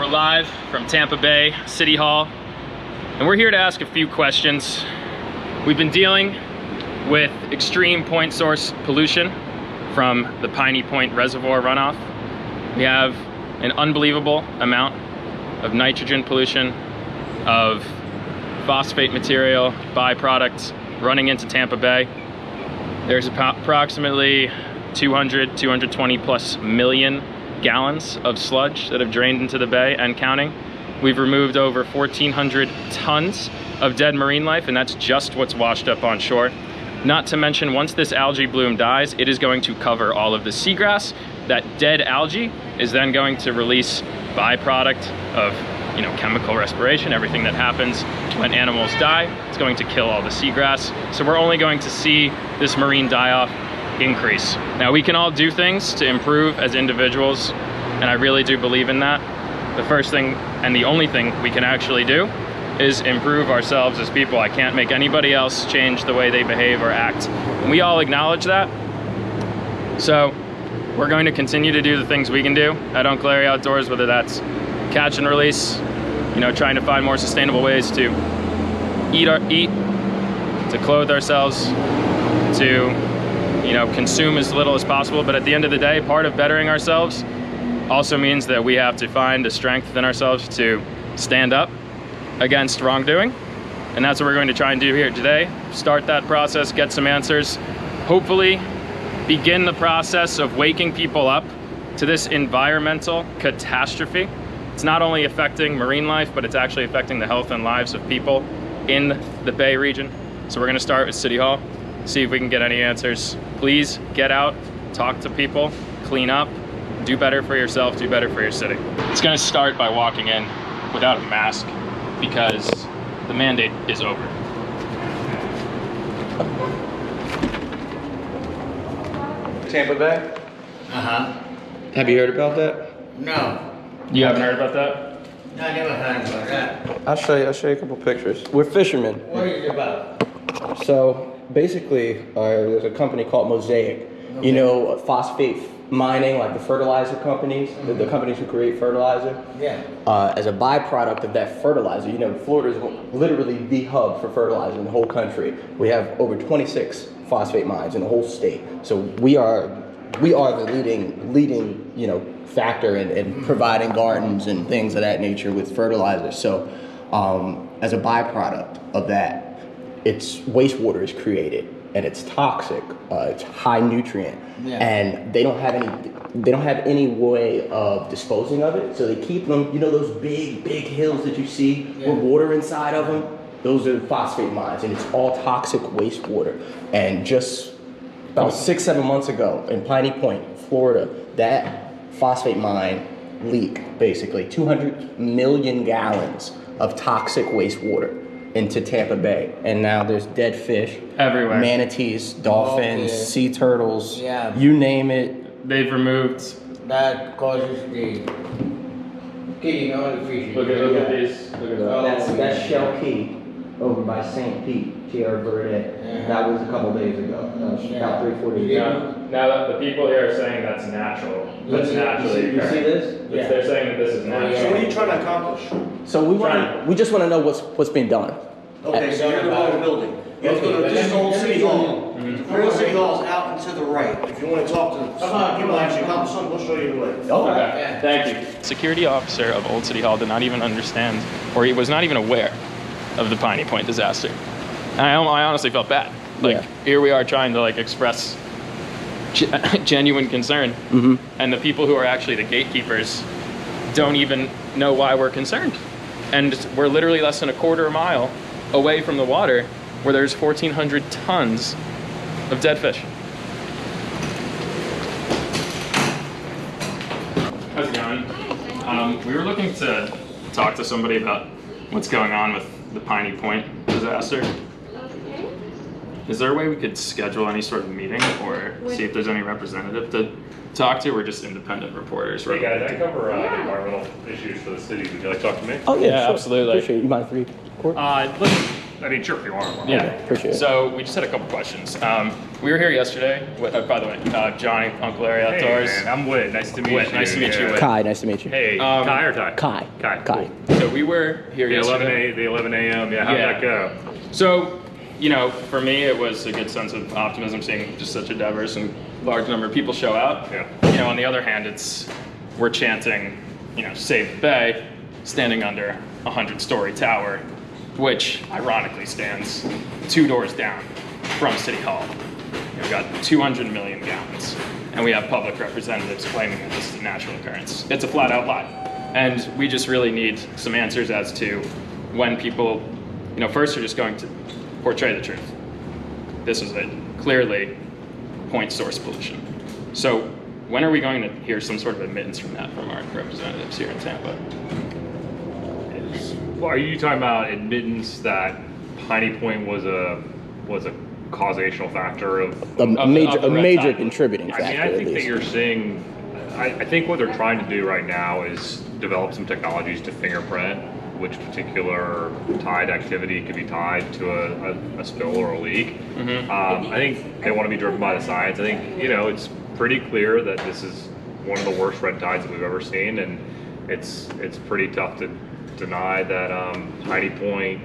We're live from Tampa Bay City Hall, and we're here to ask a few questions. We've been dealing with extreme point source pollution from the Piney Point reservoir runoff. We have an unbelievable amount of nitrogen pollution, of phosphate material, byproducts running into Tampa Bay. There's approximately 220 plus million gallons of sludge that have drained into the bay and counting. We've removed over 1,400 tons of dead marine life, and that's just what's washed up on shore. Not to mention, once this algae bloom dies, it is going to cover all of the seagrass. That dead algae is then going to release byproduct of, chemical respiration, everything that happens when animals die. It's going to kill all the seagrass. So we're only going to see this marine die-off increase. Now, we can all do things to improve as individuals, and I really do believe in that. The first thing and the only thing we can actually do is improve ourselves as people. I can't make anybody else change the way they behave or act. And we all acknowledge that. So we're going to continue to do the things we can do at Uncle Larry Outdoors, whether that's catch and release, trying to find more sustainable ways to eat, to clothe ourselves, to consume as little as possible. But at the end of the day, part of bettering ourselves also means that we have to find the strength within ourselves to stand up against wrongdoing. And that's what we're going to try and do here today. Start that process, get some answers, hopefully begin the process of waking people up to this environmental catastrophe. It's not only affecting marine life, but it's actually affecting the health and lives of people in the Bay region. So we're going to start with City Hall, see if we can get any answers. Please get out, talk to people, clean up, do better for yourself, do better for your city. It's going to start by walking in without a mask because the mandate is over. Tampa Bay? Uh-huh. Have you heard about that? No. You haven't heard about that? No, I never heard about that. I'll show you a couple pictures. We're fishermen. What is it about? So basically, there's a company called Mosaic. Okay. Phosphate mining, like the fertilizer companies, the companies who create fertilizer. Yeah. As a byproduct of that fertilizer, Florida is literally the hub for fertilizer in the whole country. We have over 26 phosphate mines in the whole state. So we are the leading factor in providing gardens and things of that nature with fertilizer. So as a byproduct of that, its wastewater is created, and it's toxic. It's high nutrient, and they don't have any way of disposing of it. So they keep them. Those big hills that you see with water inside of them. Those are the phosphate mines, and it's all toxic wastewater. And just about 6-7 months ago in Piney Point, Florida, that phosphate mine leaked basically 200 million gallons of toxic wastewater into Tampa Bay, and now there's dead fish everywhere. Manatees, dolphins, sea turtles, Yeah. you name it. They've removed. That causes the killing all the fish. Look at these. Look at that. That's Shell Key over by St. Pete, Tierra Verde. That was a couple days ago. About 3-4 days ago. Now that the people here are saying that's natural. That's naturally You see occurring. this? They're saying that this is natural. So what are you trying to accomplish? So we just want to know what's being done. Okay, so you're the wrong building. You have to go to this old City Hall. Old City Hall is out and to the right. If you want to talk to people actually accomplish something, we'll show you the way. Okay, thank you. Security officer of Old City Hall did not even understand, or he was not even aware of the Piney Point disaster. And I honestly felt bad. Here we are trying to express genuine concern, and the people who are actually the gatekeepers don't even know why we're concerned. And we're literally less than a quarter mile away from the water where there's 1,400 tons of dead fish. How's it going? We were looking to talk to somebody about what's going on with the Piney Point disaster. Is there a way we could schedule any sort of meeting or see if there's any representative to talk to? We're just independent reporters. Hey guys, I cover environmental issues for the city. Would you like to talk to me? Oh yeah, sure. Absolutely. Appreciate it. You mind if we record? I mean, sure, if you want. Yeah, appreciate it. So we just had a couple questions. We were here yesterday with, by the way, Johnny, Uncle Larry Hey, Outdoors. man, I'm Whit. Nice to meet Whit, you. nice to meet you, Whit. Kai, nice to meet you. Hey, Kai or Ty? Kai. Kai. So we were here The yesterday. 11 a.m. Yeah, how'd that go? So, you know, for me, it was a good sense of optimism seeing just such a diverse and large number of people show out. Yeah. You know, on the other hand, we're chanting, you know, save the bay, standing under a 100-story tower, which ironically stands 2 doors down from City Hall. We've got 200 million gallons, and we have public representatives claiming that this is a natural occurrence. It's a flat-out lie. And we just really need some answers as to when people, you know, first are just going to portray the truth. This is a clearly point source pollution. So when are we going to hear some sort of admittance from that from our representatives here in Tampa? Well, are you talking about admittance that Piney Point was a causational factor of A the red major tide. contributing I factor. mean, I at think that least. you're seeing, I think what they're trying to do right now is develop some technologies to fingerprint which particular tide activity could be tied to a spill or a leak. I think they want to be driven by the science. I think, you know, it's pretty clear that this is one of the worst red tides that we've ever seen, and it's pretty tough to deny that Piney Point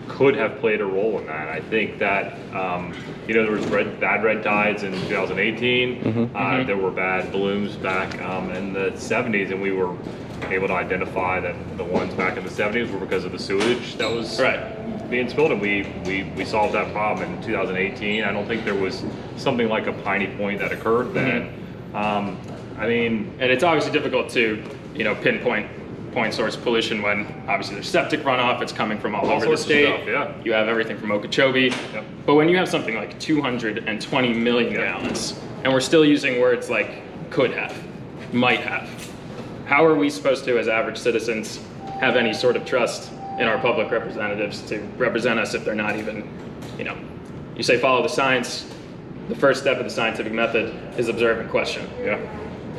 could have played a role in that. I think that, you know, there was bad red tides in 2018. There were bad blooms back in the 70s, and we were able to identify that the ones back in the 70s were because of the sewage that was being spilled, and we solved that problem in 2018. I don't think there was something like a Piney Point that occurred then. I mean, and it's obviously difficult to, you know, pinpoint point source pollution when obviously there's septic runoff, it's coming from all over the sorts of state. stuff, You have everything from Okeechobee. But when you have something like 220 million gallons, and we're still using words like could have, might have, how are we supposed to, as average citizens, have any sort of trust in our public representatives to represent us if they're not even, you know, you say follow the science, the first step of the scientific method is observe and question.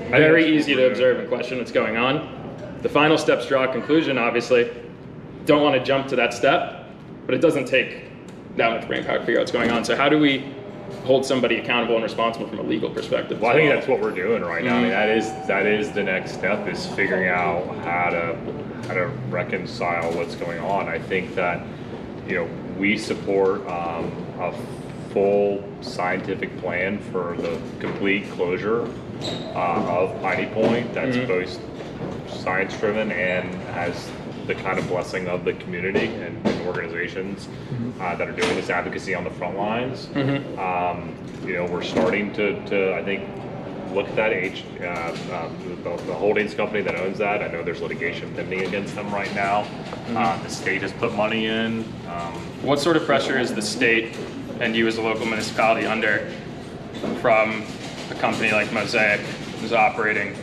Very easy to observe and question what's going on. The final steps draw a conclusion, obviously. Don't want to jump to that step, but it doesn't take that much brain power to figure out what's going on. So how do we hold somebody accountable and responsible from a legal perspective? Well, I think that's what we're doing right now. I mean, that is the next step, is figuring out how to reconcile what's going on. I think that, you know, we support a full scientific plan for the complete closure of Piney Point that's both science-driven and has the kind of blessing of the community and organizations that are doing this advocacy on the front lines. You know, we're starting to I think, look at that the holdings company that owns that. I know there's litigation pending against them right now. The state has put money in. What sort of pressure is the state and you as a local municipality under from a company like Mosaic, who's operating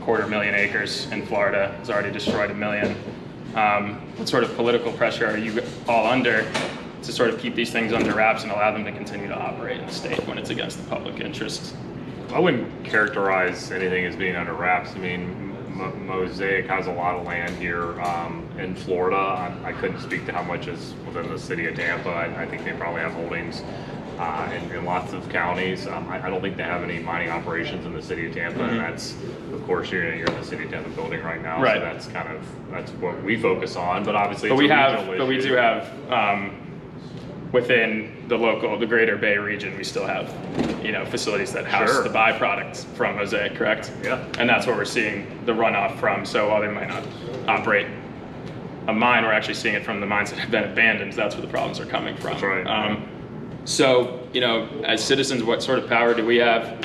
250,000 acres in Florida, has already destroyed 1 million? What sort of political pressure are you all under to sort of keep these things under wraps and allow them to continue to operate in the state when it's against the public interest? I wouldn't characterize anything as being under wraps. I mean, Mosaic has a lot of land here in Florida. I couldn't speak to how much is within the city of Tampa. I think they probably have holdings in lots of counties. I don't think they have any mining operations in the city of Tampa, and that's, of course, you're in the city of Tampa building right now, so that's what we focus on. But obviously, we do have within the Greater Bay region, we still have, you know, facilities that house the byproducts from Mosaic, correct? Yeah. And that's where we're seeing the runoff from. So while they might not operate a mine, we're actually seeing it from the mines that have been abandoned. That's where the problems are coming from. That's right. So, you know, as citizens, what sort of power do we have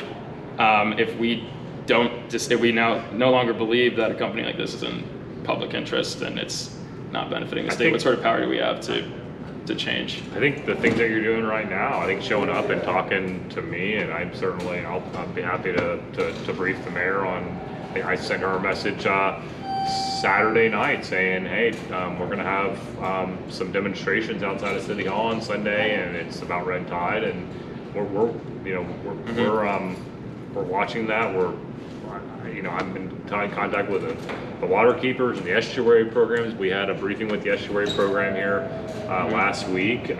if we no longer believe that a company like this is in public interest and it's not benefiting the state? What sort of power do we have to change? I think the things that you're doing right now, I think showing up and talking to me, and I'll be happy to brief the mayor on. I sent her a message Saturday night saying, hey, we're going to have some demonstrations outside of City Hall on Sunday, and it's about red tide, and we're we're watching that. I'm in contact with the water keepers and the estuary programs. We had a briefing with the estuary program here last week.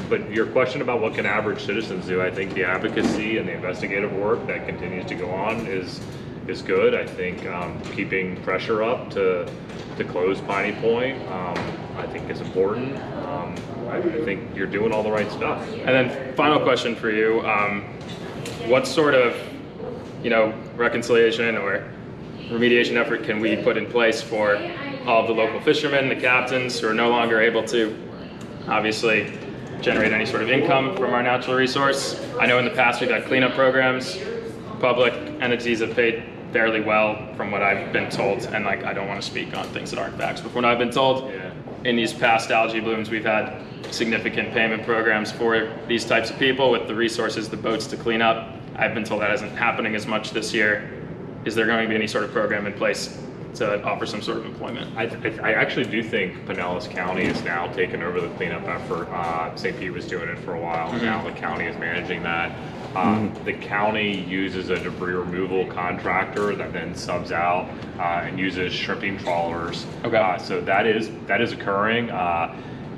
But your question about what can average citizens do, I think the advocacy and the investigative work that continues to go on is good. I think keeping pressure up to close Piney Point, I think is important. I think you're doing all the right stuff. And then final question for you, what sort of reconciliation or remediation effort can we put in place for all of the local fishermen, the captains who are no longer able to obviously generate any sort of income from our natural resource? I know in the past we've had cleanup programs. Public entities have paid fairly well from what I've been told, and I don't want to speak on things that aren't facts, but from what I've been told, in these past algae blooms we've had significant payment programs for these types of people with the resources, the boats to clean up. I've been told that isn't happening as much this year. Is there going to be any sort of program in place to offer some sort of employment? I actually do think Pinellas County is now taking over the cleanup effort. St. Pete was doing it for a while. Now the county is managing that. The county uses a debris removal contractor that then subs out and uses shrimping trawlers. Okay. So that is occurring.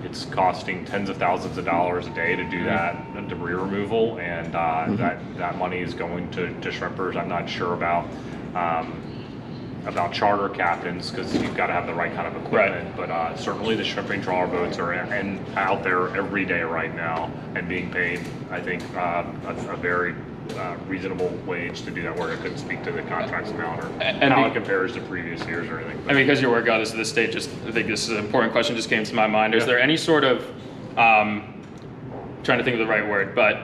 It's costing tens of thousands of dollars a day to do that debris removal, and that money is going to shrimpers. I'm not sure about charter captains because you've got to have the right kind of equipment, but certainly the shrimping trawler boats are out there every day right now and being paid, I think, a very reasonable wage to do that work. I couldn't speak to the contracts amount or how it compares to previous years or anything. And because your work got us to this state, I think this is an important question just came to my mind. Is there any sort of, trying to think of the right word, but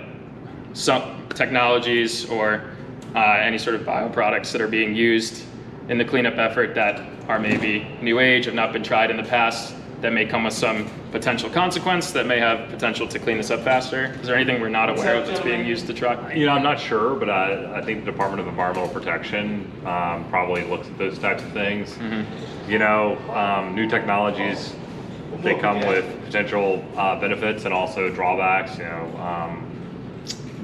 some technologies or any sort of bioproducts that are being used in the cleanup effort that are maybe new age, have not been tried in the past, that may come with some potential consequence, that may have potential to clean this up faster? Is there anything we're not aware of that's being used to try? I'm not sure, but I think the Department of Environmental Protection probably looks at those types of things. New technologies, they come with potential benefits and also drawbacks.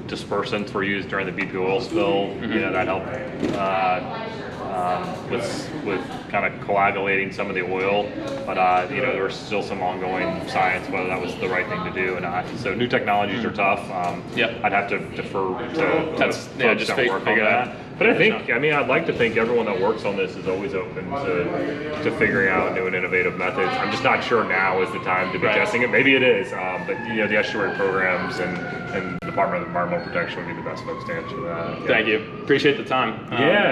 Dispersants were used during the BP oil spill. That helped with kind of coagulating some of the oil, but there was still some ongoing science whether that was the right thing to do or not. So new technologies are tough. I'd have to defer to folks that work on that. But I think, I'd like to think everyone that works on this is always open to figuring out new and innovative methods. I'm just not sure now is the time to be testing it. Maybe it is, but the estuary programs and the Department of Environmental Protection would be the best folks to answer that. Thank you. Appreciate the time.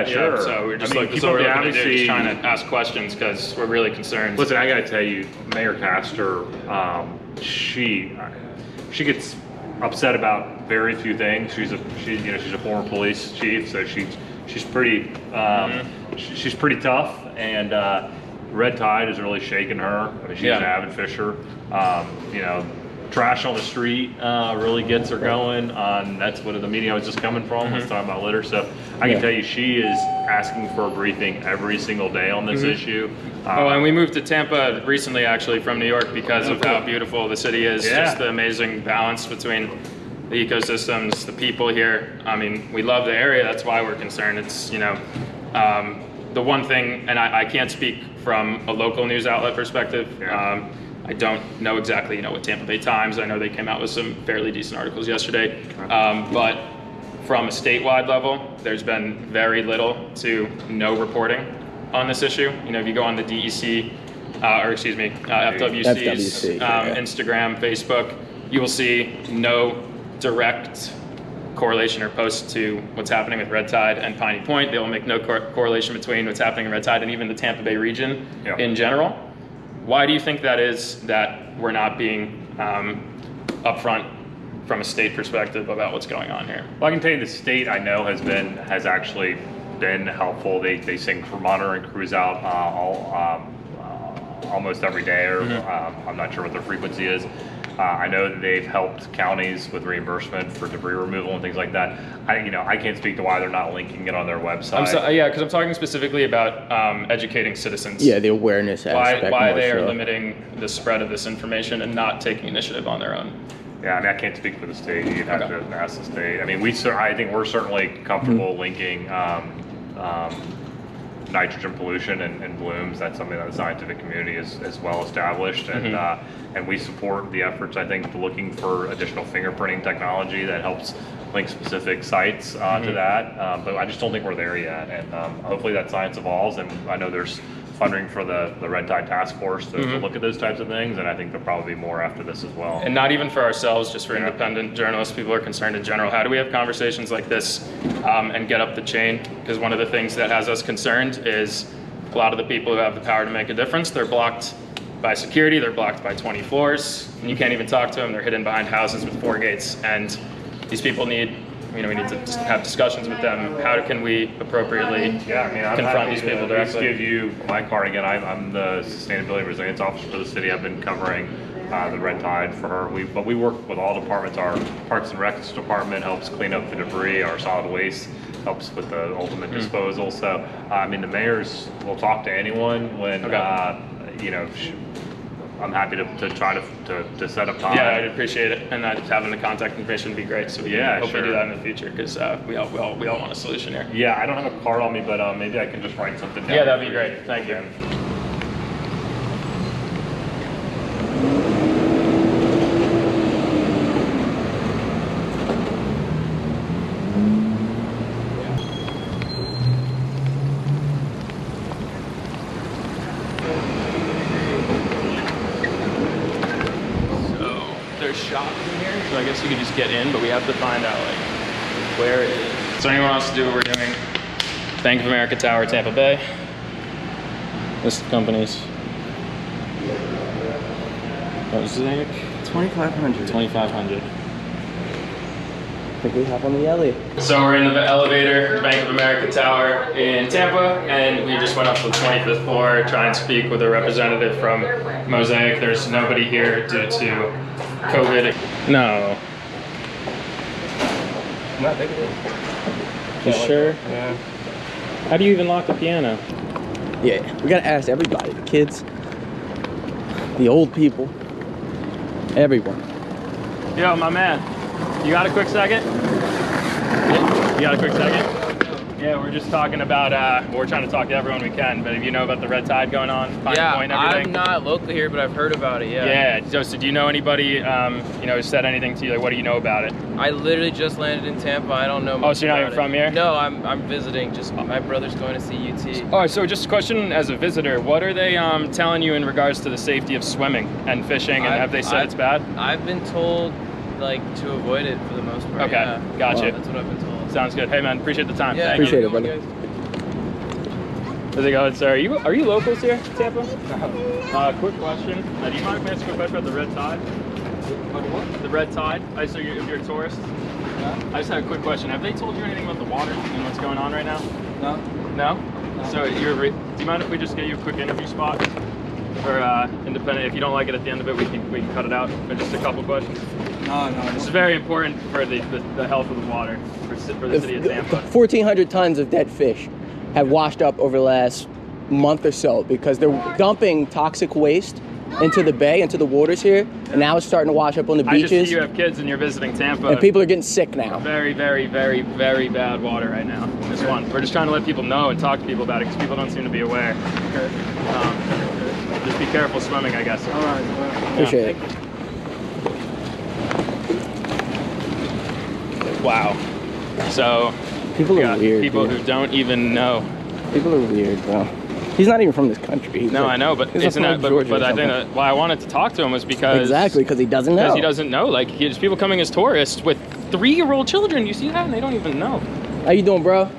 Sure. So we're just that's what we're looking to do, just trying to ask questions because we're really concerned. Listen, I got to tell you, Mayor Castor, she gets upset about very few things. She's a former police chief, so she's pretty she's pretty tough, and red tide has really shaken her. She's an avid fisher. Trash on the street really gets her going. That's what the meeting I was just coming from. Was talking about litter. So I can tell you, she is asking for a briefing every single day on this issue. And we moved to Tampa recently, actually, from New York because of how beautiful the city is. Just the amazing balance between the ecosystems, the people here. We love the area. That's why we're concerned. It's the one thing, and I can't speak from a local news outlet perspective. I don't know exactly, what Tampa Bay Times, I know they came out with some fairly decent articles yesterday, but from a statewide level, there's been very little to no reporting on this issue. If you go on the DEC, FWC's Instagram, Facebook, you will see no direct correlation or post to what's happening with red tide and Piney Point. They will make no correlation between what's happening in red tide and even the Tampa Bay region in general. Why do you think that is, that we're not being upfront from a state perspective about what's going on here? Well, I can tell you the state I know has actually been helpful. They send monitoring crews out almost every day, or I'm not sure what their frequency is. I know that they've helped counties with reimbursement for debris removal and things like that. I can't speak to why they're not linking it on their website. Because I'm talking specifically about educating citizens. Yeah, the awareness aspect. Why they are limiting the spread of this information and not taking initiative on their own. Yeah, I mean, I can't speak for the state. You'd have to ask the state. I mean, I think we're certainly comfortable linking nitrogen pollution and blooms. That's something that the scientific community is well established, and we support the efforts, I think, to looking for additional fingerprinting technology that helps link specific sites to that. But I just don't think we're there yet, and hopefully that science evolves. And I know there's funding for the Red Tide Task Force to look at those types of things, and I think there'll probably be more after this as well. And not even for ourselves, just for independent journalists, people are concerned in general. How do we have conversations like this and get up the chain? Because one of the things that has us concerned is a lot of the people who have the power to make a difference, they're blocked by security, they're blocked by 20 floors, and you can't even talk to them. They're hidden behind houses with 4 gates, and these people need, we need to just have discussions with them. How can we appropriately confront these people directly? Just give you my card again. I'm the Sustainability and Resilience Officer for the city. I've been covering the Red Tide for her. But we work with all departments. Our Parks and Recs department helps clean up the debris. Our solid waste helps with the ultimate disposal. So, I mean, the mayors will talk to anyone when, I'm happy to try to set up time. Yeah, I'd appreciate it, and having the contact information would be great. So we can hopefully do that in the future, because we all want a solution here. Yeah, I don't have a card on me, but maybe I can just write something down. Yeah, that'd be great. Thank you. There's shops in here, so I guess you could just get in, but we have to find out where it is. So anyone wants to do what we're doing? Bank of America Tower, Tampa Bay. List of companies. Mosaic. 2,500. 2,500. I think we have on the alley. So we're in the elevator, Bank of America Tower in Tampa, and we just went up to the 25th floor, try and speak with a representative from Mosaic. There's nobody here due to COVID. No. Not big of You sure? Yeah. How do you even lock the piano? Yeah, we gotta ask everybody. The kids, the old people, everyone. Yo, my man, you got a quick second? You got a quick second? Yeah, we're just talking about, we're trying to talk to everyone we can, but if you know about the red tide going on, Piney Point and everything? I'm not local here, but I've heard about it, Yeah, so do you know anybody, who said anything to you? Like, what do you know about it? I literally just landed in Tampa. I don't know much. Oh, so you're not even from here? No, I'm visiting. Just my brother's going to see UT. Oh, so just a question as a visitor, what are they telling you in regards to the safety of swimming and fishing, and have they said it's bad? I've been told, like, to avoid it for the most part. Okay, yeah. gotcha. That's what I've been told. Sounds good. Hey, man, appreciate the time. Yeah, Thank appreciate you. it, brother. How's it going, sir? Are you locals here, Tampa? Quick question. Do you mind if I ask a quick question about the red tide? What? The red tide. If you're a tourist. Yeah. I just had a quick question. Have they told you anything about the water and what's going on right now? No. No? No. So do you mind if we just get you a quick interview spot? Or independent, if you don't like it at the end of it, we can cut it out. But just a couple questions. No. This is very important for the health of the water for the city of Tampa. 1,400 tons of dead fish have washed up over the last month or so because they're dumping toxic waste into the bay, into the waters here, and now it's starting to wash up on the beaches. I just see you have kids and you're visiting Tampa. And people are getting sick now. Very, very, very, very bad water right now. This one. We're just trying to let people know and talk to people about it because people don't seem to be aware. Just be careful swimming, I guess. All right. Appreciate it. Wow. So people are weird. People who don't even know. People are weird, bro. He's not even from this country. No, I know, but isn't that? But I think why I wanted to talk to him was because because he doesn't know. Because he doesn't know. Like, there's people coming as tourists with 3-year-old children. You see that, and they don't even know. How you doing, bro?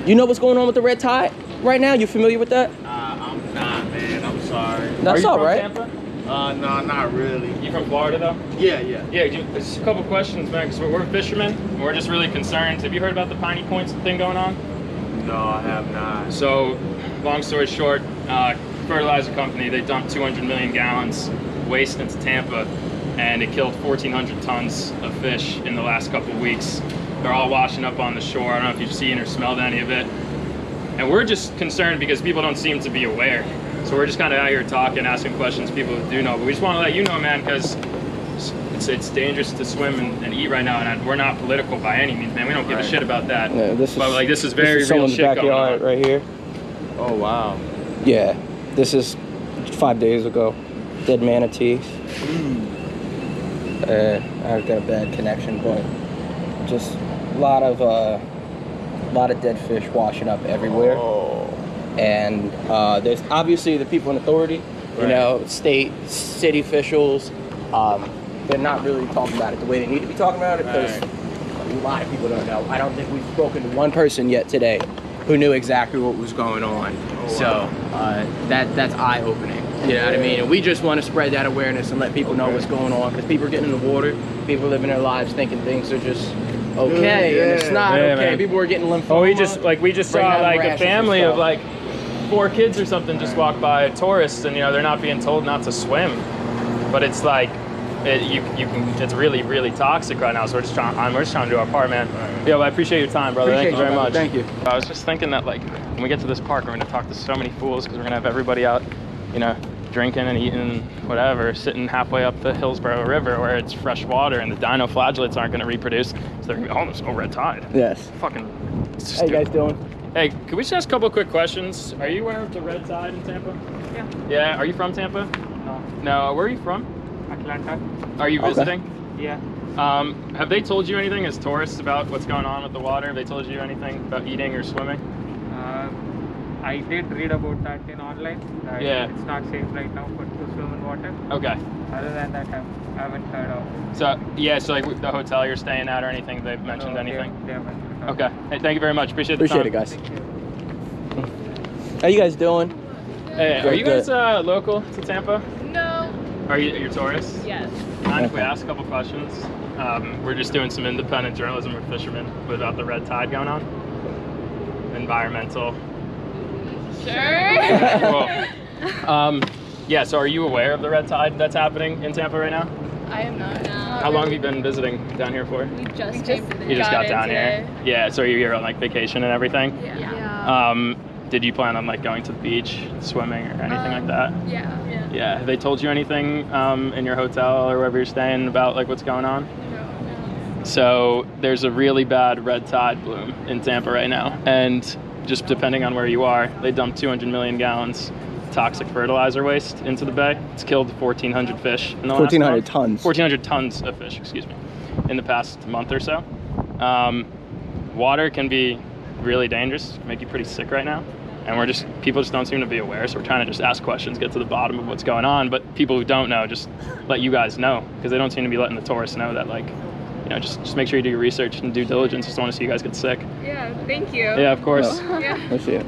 You know what's going on with the red tide right now? You familiar with that? I'm not, man. I'm sorry. That's all right. Tampa? No, not really. You from Florida, though? Yeah. Yeah, just a couple questions, man, because we're fishermen, and we're just really concerned. Have you heard about the Piney Point thing going on? No, I have not. So, long story short, fertilizer company, they dumped 200 million gallons waste into Tampa, and it killed 1,400 tons of fish in the last couple of weeks. They're all washing up on the shore. I don't know if you've seen or smelled any of it. And we're just concerned because people don't seem to be aware. So we're just kind of out here talking, asking questions people who do know. But we just want to let you know, man, because it's dangerous to swim and eat right now, and we're not political by any means, man. We don't give a shit about that. Yeah, but like this is very real someone's shit going backyard on. right here. Oh wow. Yeah, this is 5 days ago. Dead manatees. I've got a bad connection, but just a lot of dead fish washing up everywhere. And there's obviously the people in authority, you know, state, city officials. They're not really talking about it the way they need to be talking about it because a lot of people don't know. I don't think we've spoken to one person yet today who knew exactly what was going on. So that's eye-opening. You know what I mean? And we just want to spread that awareness and let people know what's going on because people are getting in the water. People living their lives thinking things are just okay, and it's not okay. Man. People are getting lymphoma. Oh, we just saw like a family of like 4 kids or something just walk by tourists, and you know they're not being told not to swim, but it's like it's really really toxic right now. So we're just trying to do our part, man. Yo, I appreciate your time, brother. Thank you very much. Thank you. I was just thinking that like when we get to this park, we're gonna talk to so many fools because we're gonna have everybody out, you know, drinking and eating whatever, sitting halfway up the Hillsborough River where it's fresh water and the dinoflagellates aren't gonna reproduce, so they're gonna be almost no red tide. Yes. Fucking. How you guys doing? Hey, could we just ask a couple quick questions? Are you aware of the red tide in Tampa? Yeah. Yeah. Are you from Tampa? No. No. Where are you from? Atlanta. Are you visiting? Yeah. Have they told you anything as tourists about what's going on with the water? Have they told you anything about eating or swimming? I did read about that in online. That it's not safe right now to swim in water. Okay. Other than that, I haven't heard of. So yeah, so like the hotel you're staying at or anything, they've mentioned anything? They haven't. Okay. Hey, thank you very much. Appreciate the Appreciate time. it, guys. How you guys doing? Hey, are you guys local to Tampa? No. Are you tourists? Yes. Mind if we ask a couple questions? We're just doing some independent journalism with fishermen about the red tide going on. Environmental. Sure. Cool. Yeah, so are you aware of the red tide that's happening in Tampa right now? I am not. How long have you been visiting down here for? We just came today. You just got down here? Yeah, so you're here on like vacation and everything? Yeah. Did you plan on like going to the beach, swimming or anything like that? Yeah. Yeah, have they told you anything in your hotel or wherever you're staying about like what's going on? No. So there's a really bad red tide bloom in Tampa right now, and just depending on where you are, they dumped 200 million gallons toxic fertilizer waste into the bay. It's killed 1,400 fish in the last 1,400 tons. 1,400 tons of fish, excuse me, in the past month or so. Water can be really dangerous, make you pretty sick right now. And people just don't seem to be aware, so we're trying to just ask questions, get to the bottom of what's going on, but people who don't know, just let you guys know, because they don't seem to be letting the tourists know that, like, you know, just make sure you do your research and due diligence. Just don't want to see you guys get sick. Yeah, thank you. Yeah, of course. Yeah. Let's see it.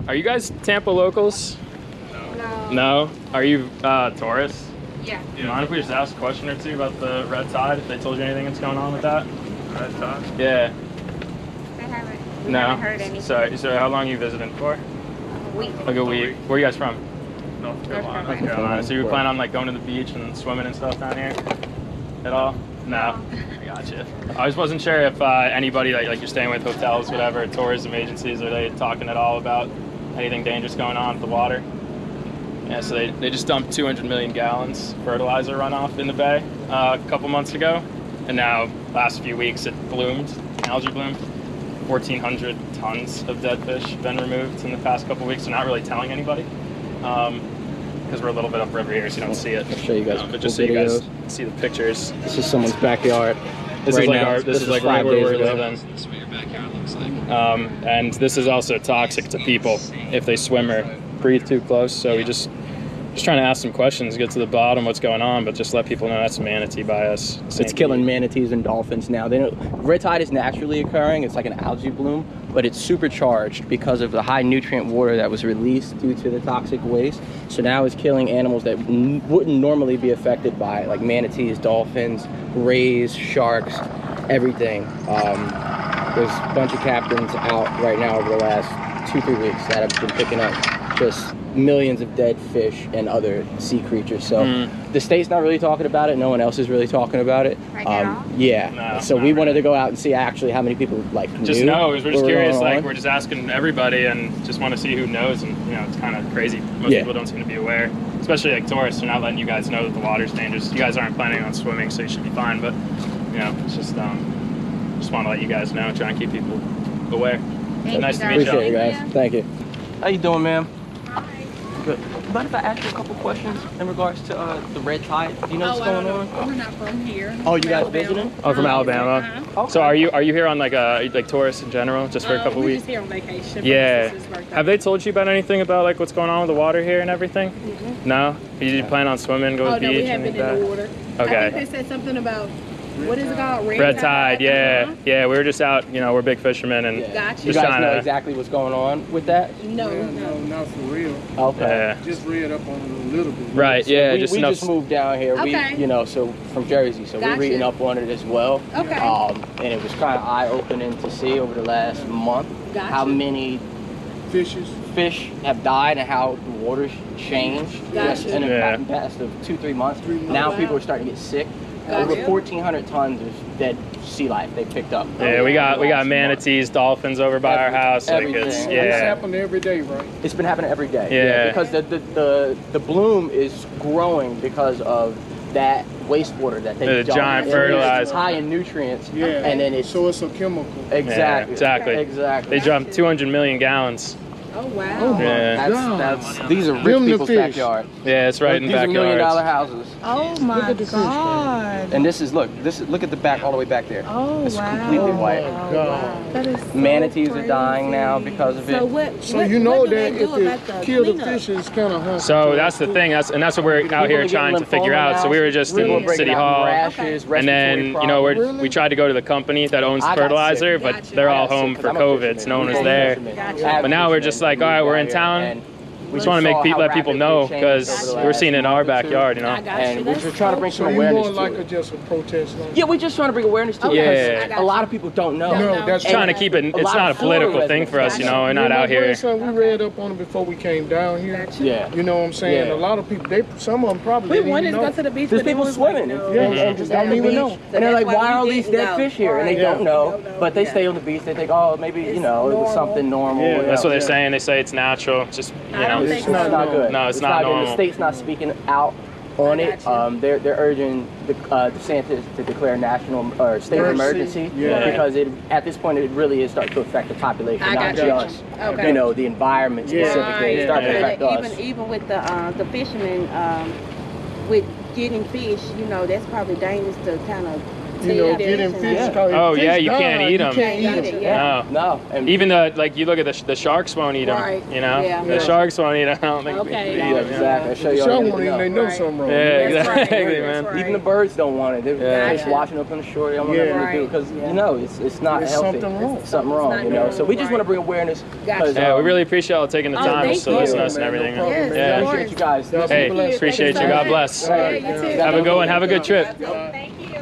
Are you guys Tampa locals? No. No? Are you tourists? Yeah. Mind if we just ask a question or two about the red tide, if they told you anything that's going on with that? Red tide? Yeah. I haven't. No? Haven't heard anything. So how long are you visiting for? A week. Like a week. Where are you guys from? North Carolina. North Carolina. So you plan on like going to the beach and swimming and stuff down here at all? No. I gotcha. I just wasn't sure if anybody like you're staying with, hotels, whatever, tourism agencies, are they talking at all about anything dangerous going on with the water? Yeah, so they just dumped 200 million gallons fertilizer runoff in the bay a couple months ago, and now last few weeks it bloomed, algae bloomed. 1,400 tons of dead fish have been removed in the past couple weeks. They're not really telling anybody because we're a little bit upriver here, so you don't see it. I'll show you guys But just so you guys see the pictures. This is someone's backyard. This is like this is like right 5 where days we're ago. living. This is what your backyard looks like. And this is also toxic to people if they swim or breathe too close. So we just trying to ask some questions, get to the bottom of what's going on, but just let people know that's manatee bias. It's killing manatees and dolphins now. Red tide is naturally occurring. It's like an algae bloom, but it's supercharged because of the high nutrient water that was released due to the toxic waste. So now it's killing animals that wouldn't normally be affected by it, like manatees, dolphins, rays, sharks, everything. There's a bunch of captains out right now over the last 2-3 weeks that have been picking up just millions of dead fish and other sea creatures. So the state's not really talking about it. No one else is really talking about it. Right now? Yeah. No, so we wanted to go out and see actually how many people just knew. know. We're just what curious. was going Like on. we're just asking everybody and just want to see who knows. And you know, it's kind of crazy. Most people don't seem to be aware. especially like tourists, they're not letting you guys know that the water's dangerous. You guys aren't planning on swimming, so you should be fine. But you know, it's just want to let you guys know, try and keep people aware. Nice to meet you. Appreciate you guys. Thank you. How you doing, ma'am? Hi. Good. Mind if I ask you a couple questions in regards to the red tide? Do you know what's going on? We're not from here. Oh, you guys visiting? Oh, from Alabama. Okay. So are you here on like tourists in general, just for a couple we're weeks? just here on vacation. for Yeah. my sister's birthday. Have they told you about anything about like what's going on with the water here and everything? No? You plan on swimming, go to the Oh, no, we beach? haven't been in the water. Okay. I think they said something about, what is it called? Red tide, yeah. Uh-huh. Yeah, we were just out, you know, we're big fishermen and Gotcha. You just guys trying know to, exactly what's going on with that? No, No, not for real. Okay. yeah. Just read up on it a little bit. Right, yeah, we just we enough. just moved down here. Okay. We, you know, so from Jersey, so we're Gotcha. reading up on it as well. Okay. And it was kind of eye-opening to see over the last month Gotcha. how many Fishes. fish have died and how the water's changed just Gotcha. in the Yeah. past of 2-3 months. Now wow. people are starting to get sick. Gotcha. Over 1,400 tons of dead sea life they picked up. Yeah, we got manatees, dolphins over by our house. Like it's Everything. This yeah. happened every day, right? It's been happening every day. Yeah. Because the bloom is growing because of that wastewater that they The dump. giant It's fertilizer. high in nutrients. Yeah. And then it's So it's a chemical. exactly. exactly. Exactly. They dumped 200 million gallons. Oh, wow. Yeah, That's these are rich Them the people's fish. backyard. yeah, it's right in These the are $1 million backyard. houses. Oh, my God. And this is look at the back all the way back there. Oh, It's wow. completely white. God. That is so Manatees are crazy. dying now because of it. So what? So what, you know what do that they do about if the it kill the cleanup? fish, it's kind of hard. So that's the thing. That's what we're out here People are trying to getting figure lymphoma out. So we were just People are in breaking City out Hall. rashes, And then, respiratory you know, problems. we tried to go to the company that owns the I got fertilizer, sick. but Gotcha. they're I all got sick home 'cause for I'm a COVID, fisherman. so no one I'm was a there. fisherman. Gotcha. Avid But now we're just fisherman. like, all right, we're in And town. we Just want to saw make how let people rapidly know it changed because over the we're last seeing it in our month or two. backyard, you know. I got And you. we're That's just trying to so bring some So you awareness more to like it. just a protest? Like? Yeah, we're just trying to bring awareness to Okay. it. Yeah. Because a lot of people don't know. No, that's Trying to keep it, it's lot not a of Florida political thing for us, you know. We're not out here. We read up on it before we came down here. Yeah. You know what I'm saying? Yeah. A lot of people, some of them probably We didn't wanted even to know. go to the beach. There's but it people was like, swimming no. and just Don't at the even beach. know. And they're like, that's why why are all we these didn't dead go. fish here? And they Yeah. don't know. Don't know. But they Yeah. stay on the beach. They think, oh, maybe, you know, it was normal. something normal. Yeah. you That's know. what they're saying. They say it's natural. Just, you I don't know. think It's so. not It's not good. No, it's not good. normal. The state's not speaking out on I it. got you. They're urging the DeSantis to declare national or state of emergency Yeah. because at this point it really is starting to affect the population, I not got you. just Okay. you know the environment Yeah. specifically. It's starting to affect us. Even with the fishermen, with getting fish, you know, that's probably dangerous to kind of You know, getting fish. Yeah. 'cause if Oh, yeah, fish you can't die, eat 'em. You can't eat Can't them. eat it, yeah. No. No, and Even like you look at the sharks won't eat them, Right. you know? Yeah. The Yeah. sharks won't eat them. I don't think Okay. they eat yeah, 'em, yeah. exactly. I show you all Some you won't need even, to they know. know something wrong. Yeah, That's right. exactly, man. That's right. Even the birds don't want it. They're Yeah. just washing up on the shore. They don't know Yeah. what to do Right. because you know it's not There's healthy. something wrong. Something wrong, not you know. So we just want to bring awareness. Gotcha. 'cause, Yeah, we really appreciate y'all taking the Oh, time thank to you. listen to us and Man, no everything. problem. Yes, Yeah. of appreciate course. you guys. That's Hey, blessed. appreciate you. Thank you God so bless. much. Yeah, you too. Have a good one. Have a good trip. Thank you.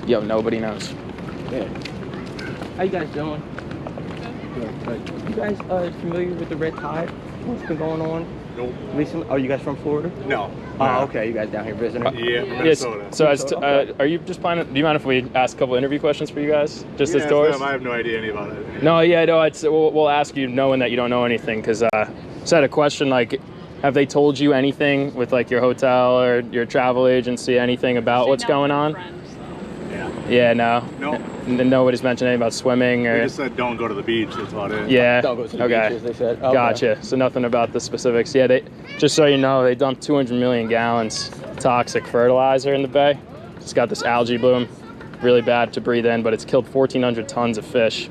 Yo, nobody knows. Yeah. How you guys doing? You guys familiar with the red tide? What's been going on? Nope. Recently? Oh, you guys from Florida? No. Oh, okay. You guys down here visiting? Yeah, Yes. Minnesota. So, Okay. are you just planning? Do you mind if we ask a couple interview questions for you guys, just You as ask tourists? them, I have no idea any about it. No, yeah, no. We'll ask you knowing that you don't know anything, because just had a question like, have they told you anything with like your hotel or your travel agency, anything about what's going on? Yeah, no. No. Nobody's mentioned anything about swimming They or. just said don't go to the beach. That's about it. Yeah. Don't go to the Okay. beaches, they said. Okay. Gotcha. So nothing about the specifics. Yeah, they just so you know, they dumped 200 million gallons toxic fertilizer in the bay. It's got this algae bloom, really bad to breathe in, but it's killed 1,400 tons of fish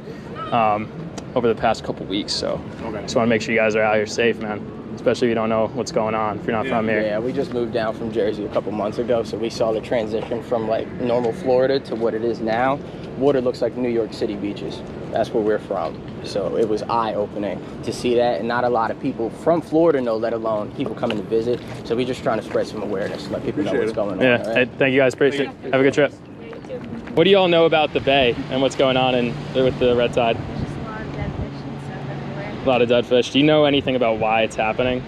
over the past couple weeks. So Okay. just want to make sure you guys are out here safe, man. Especially if you don't know what's going on, if you're not from here. Yeah, we just moved down from Jersey a couple months ago, so we saw the transition from like normal Florida to what it is now. Water looks like New York City beaches. That's where we're from. So it was eye-opening to see that, and not a lot of people from Florida know, let alone people coming to visit. So we're just trying to spread some awareness, let people know what's going on. Yeah. all right? Hey, thank you guys. Appreciate it. Have a good trip. What do you all know about the bay and what's going on with the red tide? Just a lot of dead fish and stuff everywhere. A lot of dead fish. Do you know anything about why it's happening?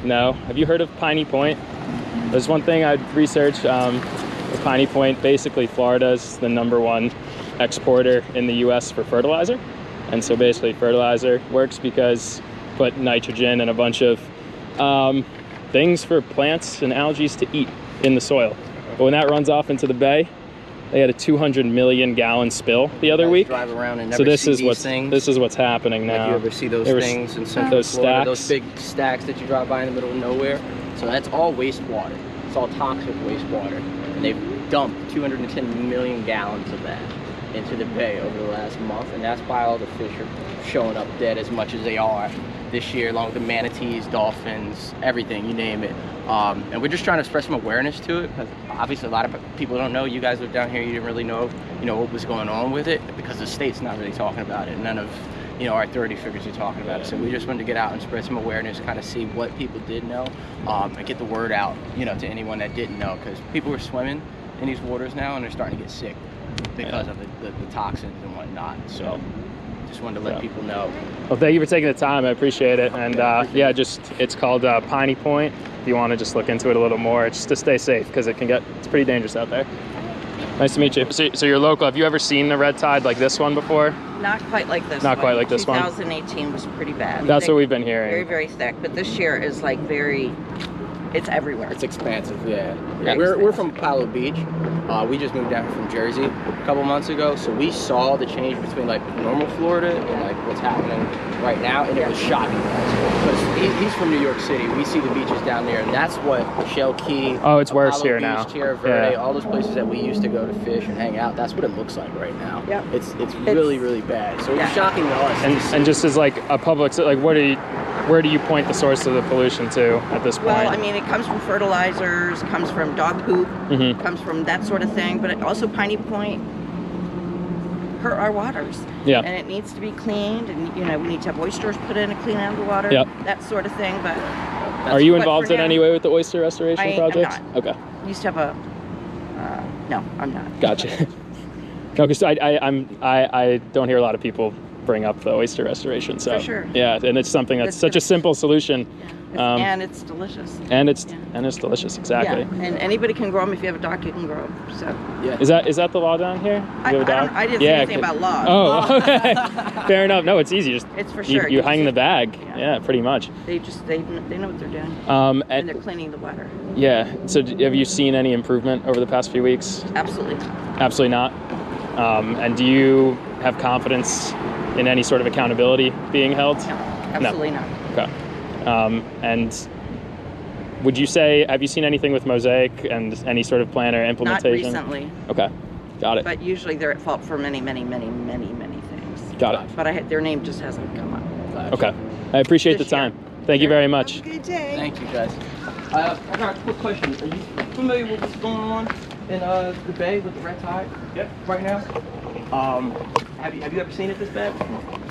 No. No? Have you heard of Piney Point? There's one thing I'd researched with Piney Point. Basically, Florida is the #1 exporter in the US for fertilizer. And so basically fertilizer works because put nitrogen and a bunch of things for plants and algae to eat in the soil. But when that runs off into the bay, they had a 200 million gallon spill the other week. Drive around and never So this see is these what's things. this is what's happening now. Like you ever see those things in Central Florida, those big stacks that you drive by in the middle of nowhere? So that's all wastewater. It's all toxic wastewater. And they've dumped 210 million gallons of that into the bay over the last month, and that's why all the fish are showing up dead as much as they are this year, along with the manatees, dolphins, everything, you name it. And we're just trying to spread some awareness to it, because obviously a lot of people don't know. You guys live down here, you didn't really know, what was going on with it, because the state's not really talking about it. None of, our authority figures are talking about it. So we just wanted to get out and spread some awareness, kind of see what people did know, and get the word out, to anyone that didn't know, because people are swimming in these waters now, and they're starting to get sick because of the toxins and whatnot. So just wanted to let people know. Well, thank you for taking the time. I appreciate it. And yeah, it's called Piney Point. If you want to just look into it a little more, it's just to stay safe, because it's pretty dangerous out there. Nice to meet you. So you're local. Have you ever seen a red tide like this one before? Not quite like this Not one. quite like this one? 2018 was pretty bad. That's what we've been hearing. Very, very thick. But this year is like it's everywhere. It's expansive, yeah. We're from Apollo Beach. We just moved down here from Jersey a couple months ago, so we saw the change between like normal Florida and like what's happening right now, and it was shocking. Because he's from New York City. We see the beaches down there, and that's what Shell Key. Oh, it's Apollo worse here Beach, now. Tierra Verde, all those places that we used to go to fish and hang out. That's what it looks like right now. Yep. It's really, really bad. So it's shocking to us. And just as like a public, like where do you point the source of the pollution to at this point? Well, I mean, it comes from fertilizers, comes from dog poop, comes from that sort of thing, but also Piney Point hurt our waters. Yeah. And it needs to be cleaned, and we need to have oysters put in to clean out the water, that sort of thing. But are you involved in any way with the oyster restoration project? I'm not. Okay. Used to have no, I'm not. Gotcha. No, because I don't hear a lot of people bring up the oyster restoration. So For sure. Yeah, and it's something that's such a simple solution. And it's delicious. And it's delicious, exactly. Yeah, and anybody can grow them. If you have a dog, you can grow them. So. Yeah. Is that the law down here? You have a dog? I didn't say anything about laws. Oh, okay. Fair enough. No, it's easy. Just it's for sure. You hang the bag. Yeah, pretty much. They know what they're doing. And they're cleaning the water. Yeah. So have you seen any improvement over the past few weeks? Absolutely not. Absolutely not. And do you have confidence in any sort of accountability being held? No, absolutely not. Okay. And would you say, have you seen anything with Mosaic and any sort of plan or implementation? Not recently. Okay, got it. But usually they're at fault for many, many, many, many, many things. Got it. But their name just hasn't come up. Okay, I appreciate the time. Thank you very much. Have a good day. Thank you, guys. I got a quick question. Are you familiar with what's going on in the bay with the red tide? Yep. Right now? Have you ever seen it this bad?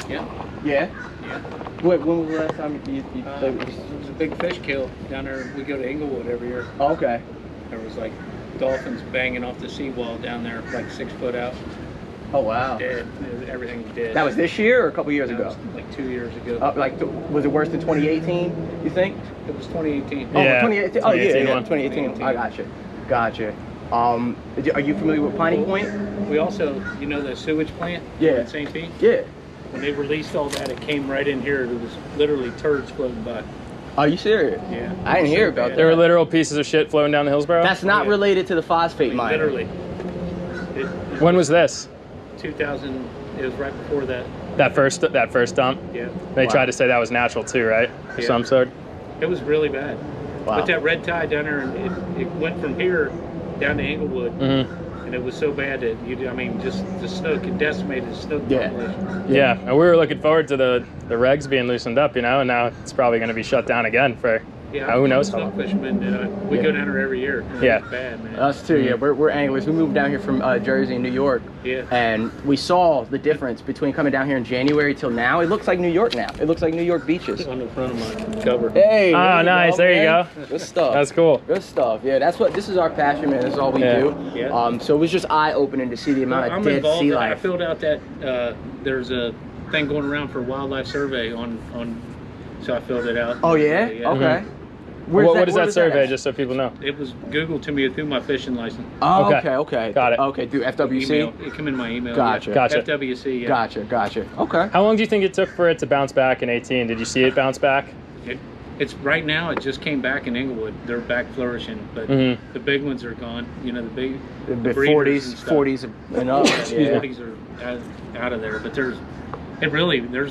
Yeah. Yeah? Yeah. When was the last time you It was a big fish kill down there. We go to Inglewood every year. Oh, okay. There was like dolphins banging off the seawall down there, like 6 foot out. Oh, wow. Dead. Everything dead. That was this year or a couple years ago? Like 2 years ago. Was it worse than 2018, you think? It was 2018. Oh, Yeah. 2018. Oh, yeah, 2018. I gotcha. Are you familiar with Piney Point? We also, the sewage plant Yeah. in St. Pete? Yeah. When they released all that, it came right in here. It was literally turds floating by. Are you serious? Yeah. I didn't hear about that. There were literal pieces of shit floating down the Hillsborough? That's not related to the phosphate mine. Literally. When was this? 2000, it was right before that. That first dump? Yeah. They tried to say that was natural too, right? Of some sort? It was really bad. Wow. But that red tide down there, it went from here down to Inglewood. And it was so bad that just the snow could decimate the snow population. Yeah, and we were looking forward to the regs being loosened up, and now it's probably going to be shut down again for who knows how long. Fishermen, we go down there every year. Yeah. It's bad, man. Us too, yeah. We're anglers. We moved down here from Jersey and New York. Yeah. And we saw the difference between coming down here in January till now. It looks like New York now. It looks like New York beaches. On the front of my cover. Hey. Oh, nice. There you go. Good stuff. That's cool. Good stuff. Yeah, this is our passion, man. This is all we do. Yeah. So it was just eye-opening to see the amount of dead sea I life. filled out that there's a thing going around for wildlife survey on so I filled it out. Oh yeah? Yeah. Okay. What is that survey, just so people know? It was Googled to me through my fishing license. Oh, Okay. okay. Got it. Okay, through FWC? Email. It came in my email. Gotcha. Yeah. Gotcha. FWC, yeah. Gotcha. Okay. How long do you think it took for it to bounce back in 18? Did you see it bounce back? It's right now, it just came back in Inglewood. They're back flourishing, but the big ones are gone. You know, the big The breeders 40s, and stuff. 40s and up. Yeah. 40s are out of there, but there's a million of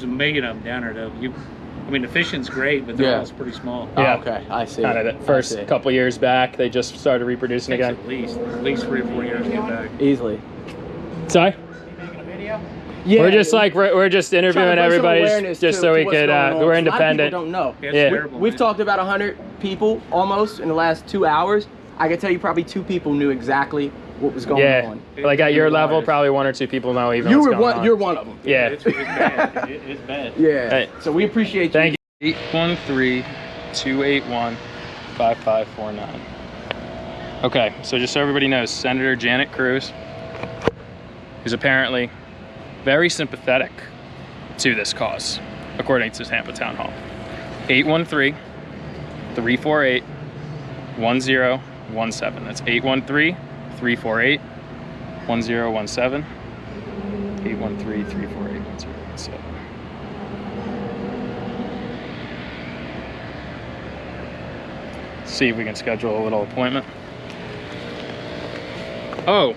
them down there though. I mean, the fishing's great, but they're all pretty small. Yeah. Oh, okay, I see. Kind of the first couple years back, they just started reproducing Takes again. at least 3 or 4 years to get back. Easily. Sorry? Yeah, we're just like we're just interviewing everybody just so we could we're independent. A lot of people don't know. Yeah. We've talked to about 100 people almost in the last 2 hours. I can tell you probably 2 people knew exactly what was going on. Like at your level, probably 1 or 2 people know even You what's were going one. on. You're one of them. Yeah. It's bad. It's bad. Yeah. Hey. So we appreciate you. Thank you. 813-281-5549. Okay, so just so everybody knows, Senator Janet Cruz is apparently very sympathetic to this cause, according to Tampa Town Hall. 813-348-1017. That's 813-348-1017. 813-348-1017. See if we can schedule a little appointment. Oh,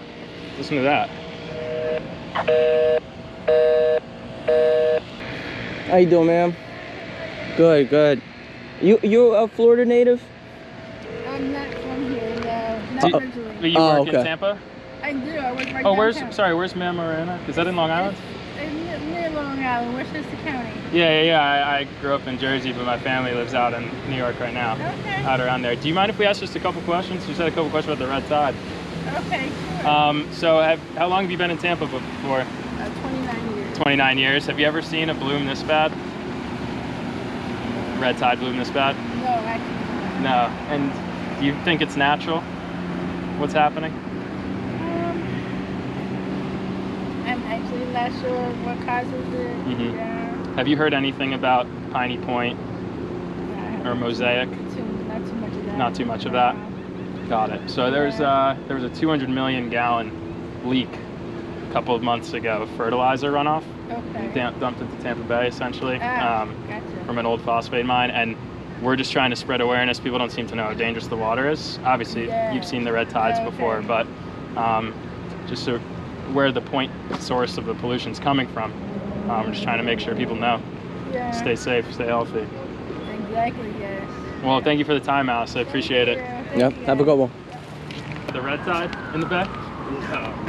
listen to that. How you doing, ma'am? Good. You a Florida native? I'm not from here, no. Not originally. You work in Tampa? I do. I work right Oh, downtown. where's Ma'am Morena? Is that in Long Island? It's near Long Island, Westchester County. Yeah. I grew up in Jersey, but my family lives out in New York right now. Okay. Out around there. Do you mind if we ask just a couple questions? You said a couple questions about the red tide. Okay, sure. So how long have you been in Tampa before? 29 years. 29 years. Have you ever seen a bloom this bad? Red tide bloom this bad? No, actually not. No. And do you think it's natural? What's happening? I'm actually not sure what causes it. Mhm. Yeah. Have you heard anything about Piney Point or Mosaic? Not too much of that. Not too much of that. Got it. So there was a 200 million gallon leak a couple of months ago, fertilizer runoff. Okay. Dumped into Tampa Bay essentially Gotcha. from an old phosphate mine, and we're just trying to spread awareness. People don't seem to know how dangerous the water is. Obviously, you've seen the red tides before, but just so where the point source of the pollution is coming from. We're just trying to make sure people know. Yeah. Stay safe, stay healthy. Exactly, yes. Well, thank you for the time, Alice. I appreciate it. Yep. Have a good one. The red tide in the bay?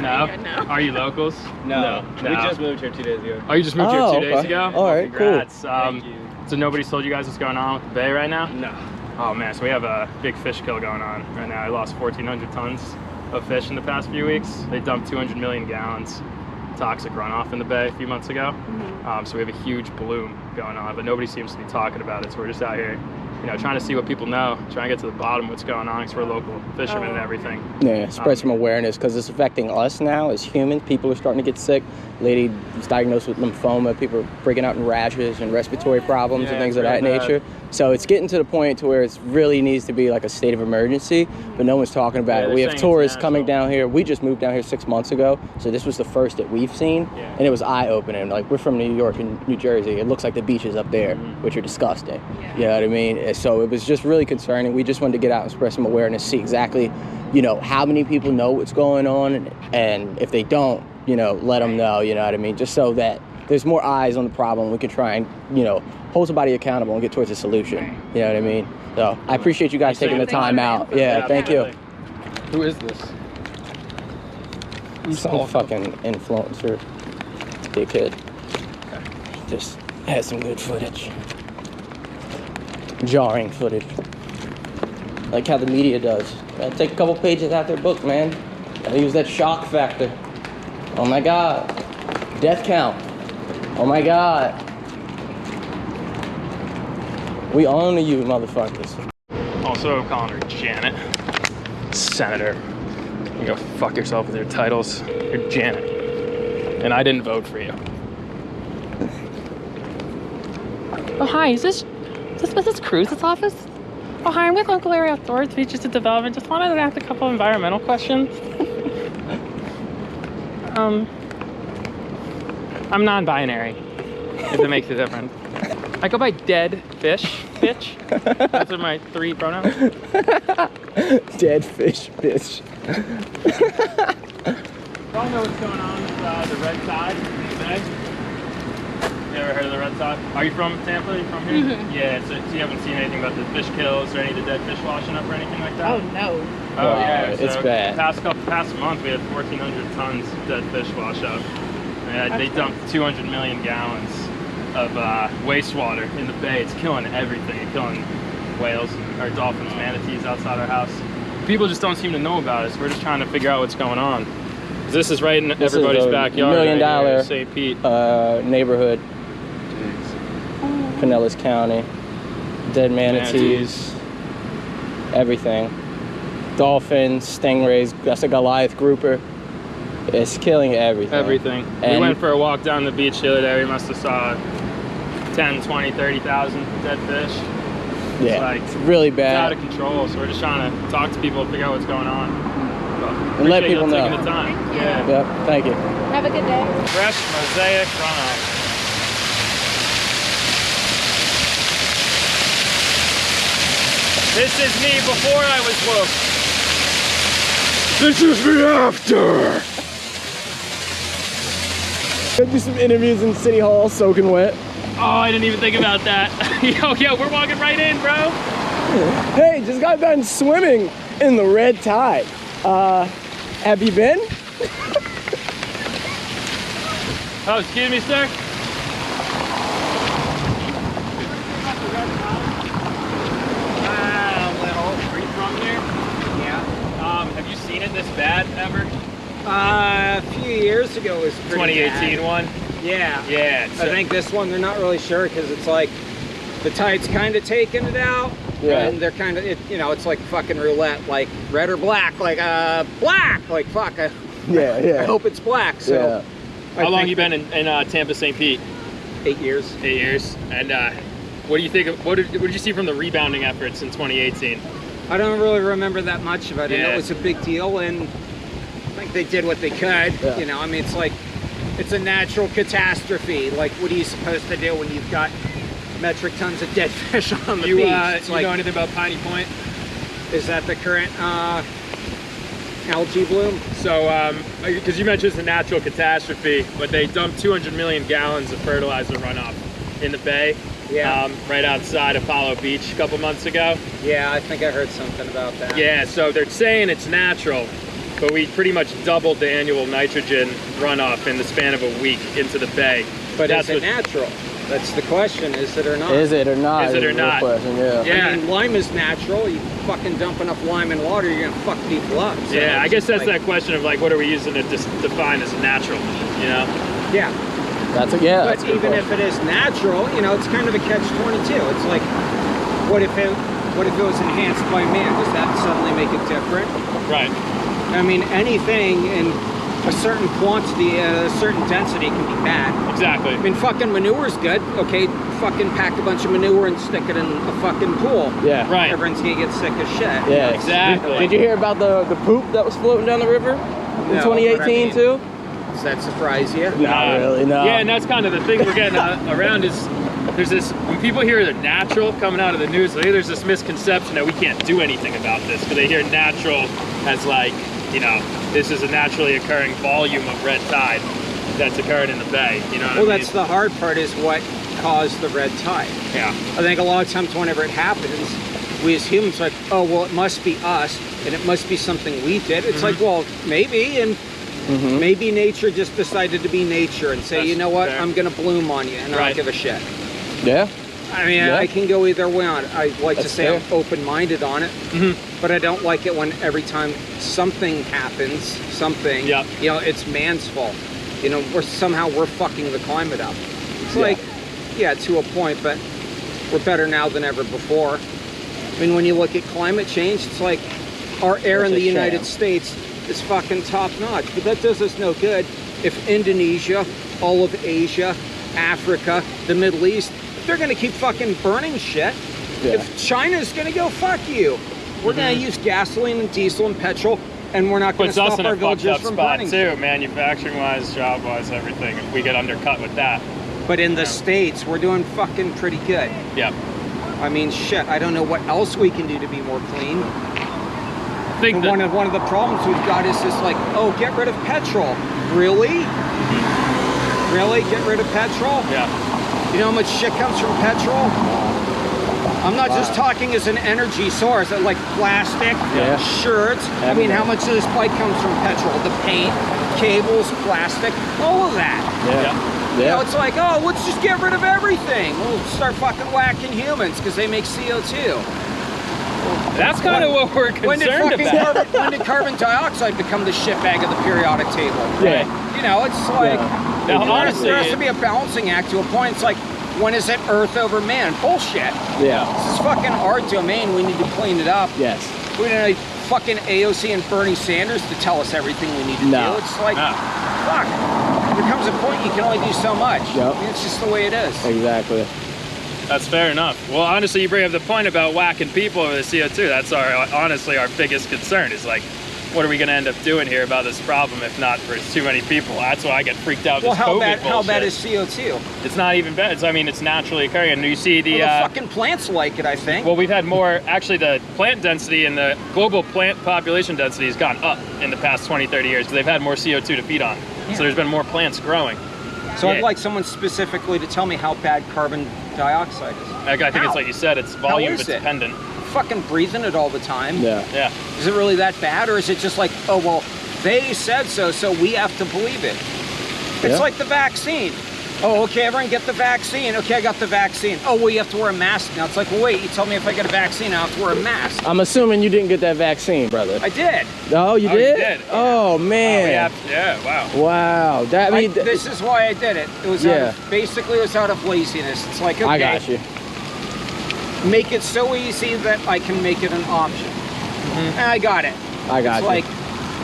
No. No? Are you locals? No. We just moved here 2 days ago. Oh, you just moved here 2 days ago? All right, Congrats. Thank you. So nobody's told you guys what's going on with the bay right now? No. Oh man, so we have a big fish kill going on right now. I lost 1,400 tons of fish in the past few weeks. They dumped 200 million gallons toxic runoff in the bay a few months ago. So we have a huge bloom going on, but nobody seems to be talking about it. So we're just out here, trying to see what people know, trying to get to the bottom of what's going on, because we're local fishermen and everything. Yeah, spread some awareness because it's affecting us now as humans. People are starting to get sick. Lady was diagnosed with lymphoma. People are breaking out in rashes and respiratory problems and things of that nature. So it's getting to the point to where it really needs to be like a state of emergency, but no one's talking about it. We have tourists coming down here. We just moved down here 6 months ago, so this was the first that we've seen, and it was eye-opening. Like, we're from New York and New Jersey. It looks like the beaches up there, which are disgusting. You know what I mean? So it was just really concerning. We just wanted to get out and spread some awareness, see exactly, how many people know what's going on, and if they don't, let them know, you know what I mean? Just so that there's more eyes on the problem. We can try and, hold somebody accountable and get towards a solution. You know what I mean? So I appreciate you guys taking the time out. Yeah, thank you. Who is this? Some fucking influencer dickhead. Just has some good footage. Jarring footage. Like how the media does. Gotta take a couple pages out their book, man. Gotta use that shock factor. Oh my God. Death count. Oh my God. We own you, motherfuckers. Also calling her Janet. Senator. You go fuck yourself with your titles. You're Janet. And I didn't vote for you. Oh, hi, is this Cruz's office? Oh, hi, I'm with Local Area Outdoors Beaches to Development. Just wanted to ask a couple environmental questions. I'm non-binary, if it makes a difference. I go by dead fish, bitch. Those are my 3 pronouns. Dead fish, bitch. Y'all know what's going on with the red tide today? You ever heard of the red tide? Are you from Tampa? Are you from here? Mm-hmm. Yeah, so you haven't seen anything about the fish kills or any of the dead fish washing up or anything like that? Oh no. Oh yeah, it's bad. Past month we had 1,400 tons of dead fish wash up. And they dumped 200 million gallons of wastewater in the bay. It's killing everything. It's killing whales, or dolphins, manatees outside our house. People just don't seem to know about it, so we're just trying to figure out what's going on. This is right in everybody's backyard. $1 million right St. Pete neighborhood. Pinellas County. Dead manatees. Everything. Dolphins, stingrays, that's a Goliath grouper. It's killing everything. Everything. And we went for a walk down the beach the other day. We must have saw 10, 20, 30,000 dead fish. Yeah, it's really It's bad. out of control, so we're just trying to talk to people, figure out what's going on. And let people know. Taking the time. Thank you. Yeah. Yep, thank you. Have a good day. Fresh mosaic runoff. This is me before I was woke. This is me after. Gonna do some interviews in City Hall, soaking wet. Oh, I didn't even think about that. Yo, we're walking right in, bro. Hey, just got done swimming in the red tide. Have you been? Oh, excuse me, sir. Are you from here? Yeah. Have you seen it this bad ever? A few years ago it was pretty 2018 bad. one? Yeah. Yeah. I think this one, they're not really sure because it's like the tide's kind of taking it out. Yeah. And they're kind of, you know, it's like fucking roulette, like red or black, like black, like fuck. I hope it's black. So. Yeah. How long you been in Tampa, St. Pete? 8 years. 8 years. And what do you think of, what did you see from the rebounding efforts in 2018? I don't really remember that much of it. I know Yeah. it was a big deal, and I think they did what they could. Yeah. You know, I mean, it's like, it's a natural catastrophe. Like, what are you supposed to do when you've got metric tons of dead fish on the beach? It's You like, know anything about Piney Point? is that the current algae bloom? So, because you mentioned it's a natural catastrophe, but they dumped 200 million gallons of fertilizer runoff in the bay. Yeah. Right outside Apollo Beach a couple months ago. Yeah, I think I heard something about that. Yeah, so they're saying it's natural, but we pretty much doubled the annual nitrogen runoff in the span of a week into the bay. But that's is it natural? That's the question, is it or not? Is it or not? Is it or the not? Question, yeah. Yeah. I mean, lime is natural. You fucking dump enough lime in water, you're gonna fuck people up. So Yeah, I it's guess just that's like, that question of like, what are we using to define as natural, you know? Yeah. That's But a good even if question. it is natural, you know, it's kind of a catch-22. It's like, what if it was enhanced by man? Does that suddenly make it different? Right. I mean, anything in a certain quantity, a certain density can be bad. Exactly. I mean, fucking manure's good. Okay, fucking pack a bunch of manure and stick it in a fucking pool. Yeah. Right. Everyone's gonna get sick as shit. Yeah, Exactly. Did you hear about the poop that was floating down the river in No, 2018 but I mean- too? Does that surprise you? Not really, no. Yeah, and that's kind of the thing we're getting around is there's this, when people hear the natural coming out of the news, there's this misconception that we can't do anything about this, because they hear natural as like, you know, this is a naturally occurring volume of red tide that's occurring in the bay, you know what Well, I mean? that's the hard part, is what caused the red tide. Yeah. I think a lot of times whenever it happens, we as humans are like, oh, well, it must be us, and it must be something we did. It's like, well, maybe, and maybe nature just decided to be nature and say, That's you know what, fair. I'm gonna bloom on you, and I Right. don't give a shit. Yeah. I mean, Yeah. I can go either way on it. I like to That's say fair. I'm open-minded on it, but I don't like it when every time something happens, Yep. you know, it's man's fault. You know, we're fucking the climate up. It's Yeah. like, yeah, to a point, but we're better now than ever before. I mean, when you look at climate change, it's like our air in It's the a United sham. States is fucking top-notch, but that does us no good if Indonesia, all of Asia, Africa, the Middle East, if they're gonna keep fucking burning shit, If China's gonna go, fuck you. We're gonna use gasoline and diesel and petrol, and we're not gonna Puts us stop in our a fucked villagers up from spot burning. too, manufacturing-wise, job-wise, everything. If we get undercut with that. But in the States, we're doing fucking pretty good. Yeah. I mean, shit, I don't know what else we can do to be more clean. I think And one of the problems we've got is this, like, oh, get rid of petrol. Really? Really? Get rid of petrol? Yeah. You know how much shit comes from petrol? I'm not just talking as an energy source, like plastic, shirts. I mean, how much of this bike comes from petrol? The paint, cables, plastic, all of that. You know, it's like, oh, let's just get rid of everything. We'll start fucking whacking humans because they make CO2. That's kind of what we're concerned about. When did carbon dioxide become the shitbag of the periodic table? Right. You know, it's like, Now, honestly, there has to be a balancing act to a point. It's like, when is it Earth over man? Bullshit. Yeah. This is fucking our domain. We need to clean it up. Yes. We don't need fucking AOC and Bernie Sanders to tell us everything we need to do. It's like, fuck. There comes a point you can only do so much. Yep. I mean, it's just the way it is. Exactly. That's fair enough. Well, honestly, you bring up the point about whacking people over the CO2. That's honestly our biggest concern is like, what are we going to end up doing here about this problem if not for too many people? That's why I get freaked out. Well, this how COVID bad bullshit. is CO2? It's not even bad. I mean, it's naturally occurring. And you see the, Well, the fucking plants like it, I think. well, we've had more, actually the plant density and the global plant population density has gone up in the past 20, 30 years because they've had more CO2 to feed on. Yeah. So there's been more plants growing. So I'd like someone specifically to tell me how bad carbon dioxide is. I think it's like you said, it's volume is it? dependent. Fucking breathing it all the time. Yeah. Yeah. Is it really that bad, or is it just like, oh, well, they said so, so we have to believe it? It's like the vaccine. Oh, okay, everyone get the vaccine. Okay, I got the vaccine. Oh, well, you have to wear a mask now. It's like, well, wait, you told me if I get a vaccine, I have to wear a mask. I'm assuming you didn't get that vaccine, brother. I did. Oh, you did? You did? Oh, man. Yeah, wow. Wow. That, I mean, This is why I did it. It was basically it was out of laziness. It's like, okay, I got you. Make it so easy that I can make it an option. And I got it. I got it's you. like,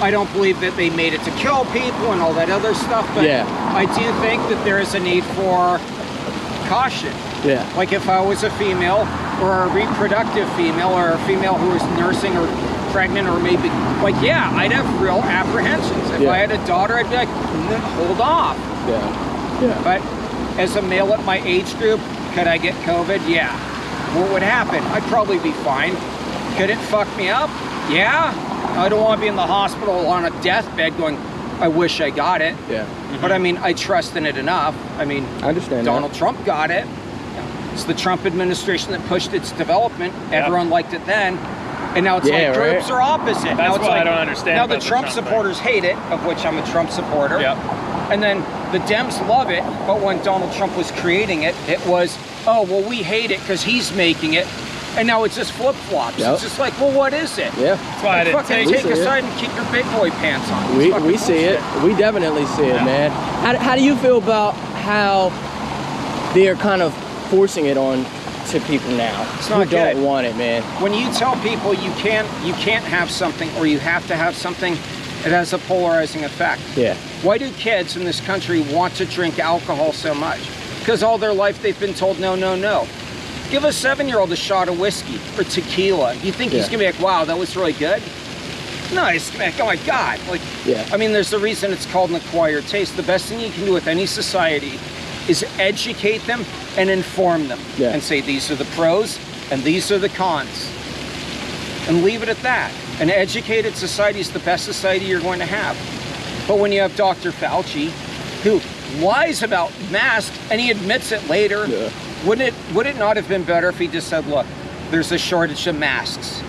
I don't believe that they made it to kill people and all that other stuff, but I do think that there is a need for caution. Yeah. Like if I was a female or a reproductive female or a female who was nursing or pregnant or maybe, like, yeah, I'd have real apprehensions. If I had a daughter, I'd be like, hold off. Yeah. But as a male at my age group, could I get COVID? Yeah. What would happen? I'd probably be fine. Could it fuck me up? Yeah. I don't want to be in the hospital on a deathbed going, I wish I got it. Yeah. But I mean, I trust in it enough. I mean, I understand Donald Trump got it. It's the Trump administration that pushed its development. Everyone liked it then. And now it's like groups are opposite. That's now it's what like, I don't understand Now about the the Trump Trump supporters hate it, of which I'm a Trump supporter. And then the Dems love it, but when Donald Trump was creating it, it was, oh, well, we hate it because he's making it. And now it's just flip-flops. It's just like, well, what is it? Yeah. That's why I didn't fucking take a side and keep your big boy pants on. We see it. We definitely see it, man. How do you feel about how they're kind of forcing it on to people now It's not who don't good. want it, man? When you tell people you can't have something or you have to have something, it has a polarizing effect. Yeah. Why do kids in this country want to drink alcohol so much? Because all their life they've been told no, no, no. Give a 7-year-old a shot of whiskey or tequila. You think he's gonna be like, wow, that was really good? No, he's gonna be like, oh my God. Like, I mean, there's a reason it's called an acquired taste. The best thing you can do with any society is educate them and inform them and say, these are the pros and these are the cons. And leave it at that. An educated society is the best society you're going to have. But when you have Dr. Fauci, who lies about masks and he admits it later, would it not have been better if he just said, look, there's a shortage of masks.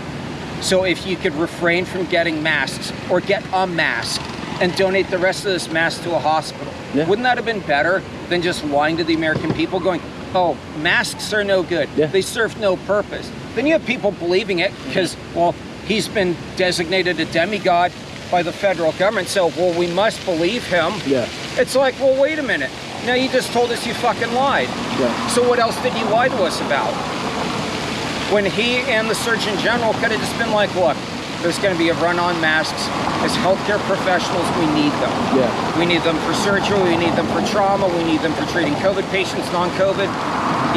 So if you could refrain from getting masks or get a mask and donate the rest of this mask to a hospital, wouldn't that have been better than just lying to the American people going, oh, masks are no good. They serve no purpose. Then you have people believing it because, well, he's been designated a demigod by the federal government, so, well, we must believe him. It's like, well, wait a minute. Now you just told us you fucking lied. So what else did you lie to us about? When he and the Surgeon General could have just been like, look, there's going to be a run on masks. As healthcare professionals, we need them. We need them for surgery, we need them for trauma, we need them for treating COVID patients, non-COVID,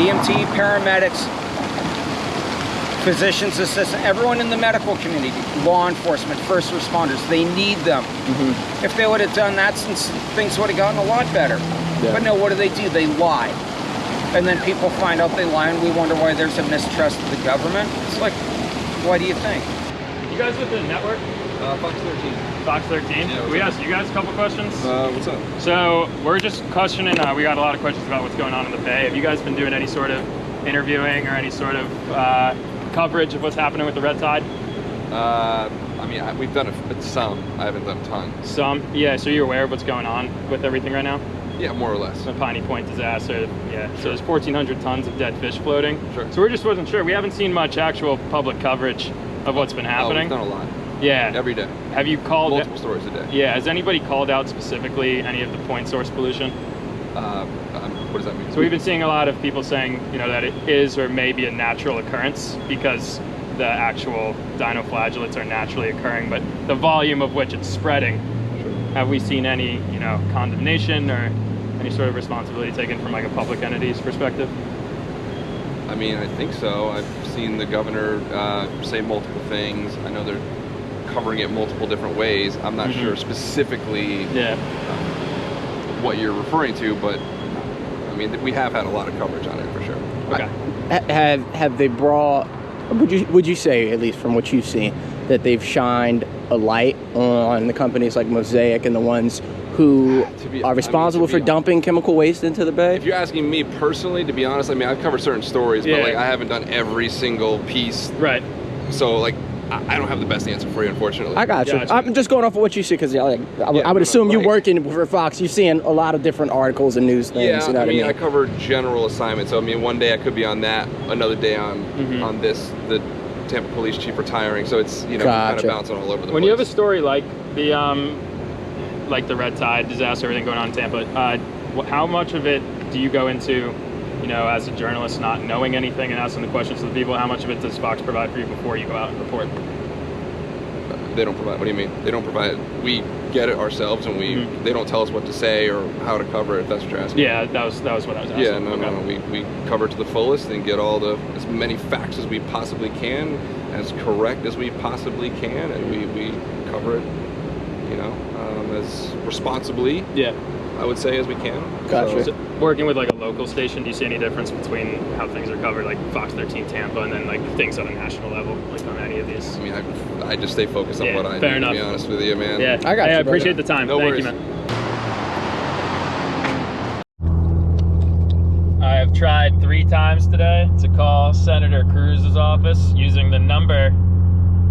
EMT, paramedics. physicians, assistants, everyone in the medical community, law enforcement, first responders, they need them. If they would have done that, since things would have gotten a lot better. Yeah. But no, what do? They lie. And then people find out they lie, and we wonder why there's a mistrust of the government. It's like, why do you think? You guys with the network? Fox 13. Fox 13? Yeah, we asked you guys a couple questions. What's up? So we're just questioning, we got a lot of questions about what's going on in the Bay. Have you guys been doing any sort of interviewing or any sort of coverage of what's happening with the red tide? I mean, we've done some. I haven't done a ton. Some? Yeah, so you're aware of what's going on with everything right now? Yeah, more or less. The Piney Point disaster, yeah. So there's 1,400 tons of dead fish floating. Sure. So we're just wasn't sure. We haven't seen much actual public coverage of what's been happening. We've done a lot. Yeah. Every day. Have you called multiple stories a day? Yeah. Has anybody called out specifically any of the point source pollution? What does that mean? So we've been seeing a lot of people saying, that it is or may be a natural occurrence because the actual dinoflagellates are naturally occurring, but the volume of which it's spreading. Sure. Have we seen any, condemnation or any sort of responsibility taken from like a public entity's perspective? I mean, I think so. I've seen the governor say multiple things. I know they're covering it multiple different ways. I'm not sure specifically what you're referring to, but I mean, we have had a lot of coverage on it for sure. Okay. Have they brought? Would you say, at least from what you've seen, that they've shined a light on the companies like Mosaic and the ones who are responsible for dumping chemical waste into the Bay? If you're asking me personally, to be honest, I mean, I've covered certain stories, but like I haven't done every single piece. Right. So like, I don't have the best answer for you, unfortunately. I got you. I'm just going off of what you see, because I would assume you working for Fox, you're seeing a lot of different articles and news things. Yeah, you know I mean, what I cover general assignments. So I mean, one day I could be on that, another day on this, the Tampa police chief retiring. So it's kind of bouncing all over the place. When you have a story like the red tide disaster, everything going on in Tampa, how much of it do you go into, as a journalist, not knowing anything and asking the questions to the people? How much of it does Fox provide for you before you go out and report? They don't provide. What do you mean? They don't provide. We get it ourselves, and they don't tell us what to say or how to cover it. If that's what you're asking. Yeah, that was what I was asking. Yeah, no. We cover to the fullest and get as many facts as we possibly can, as correct as we possibly can, and we cover it, as responsibly. Yeah. I would say as we can. Gotcha. So working with like a local station, do you see any difference between how things are covered, like Fox 13 Tampa, and then like things on a national level, like on any of these? I mean, I just stay focused on what I do, to be honest with you, man. Yeah, I got you. I appreciate the time. No Thank worries. you, man. I have tried 3 times today to call Senator Cruz's office using the number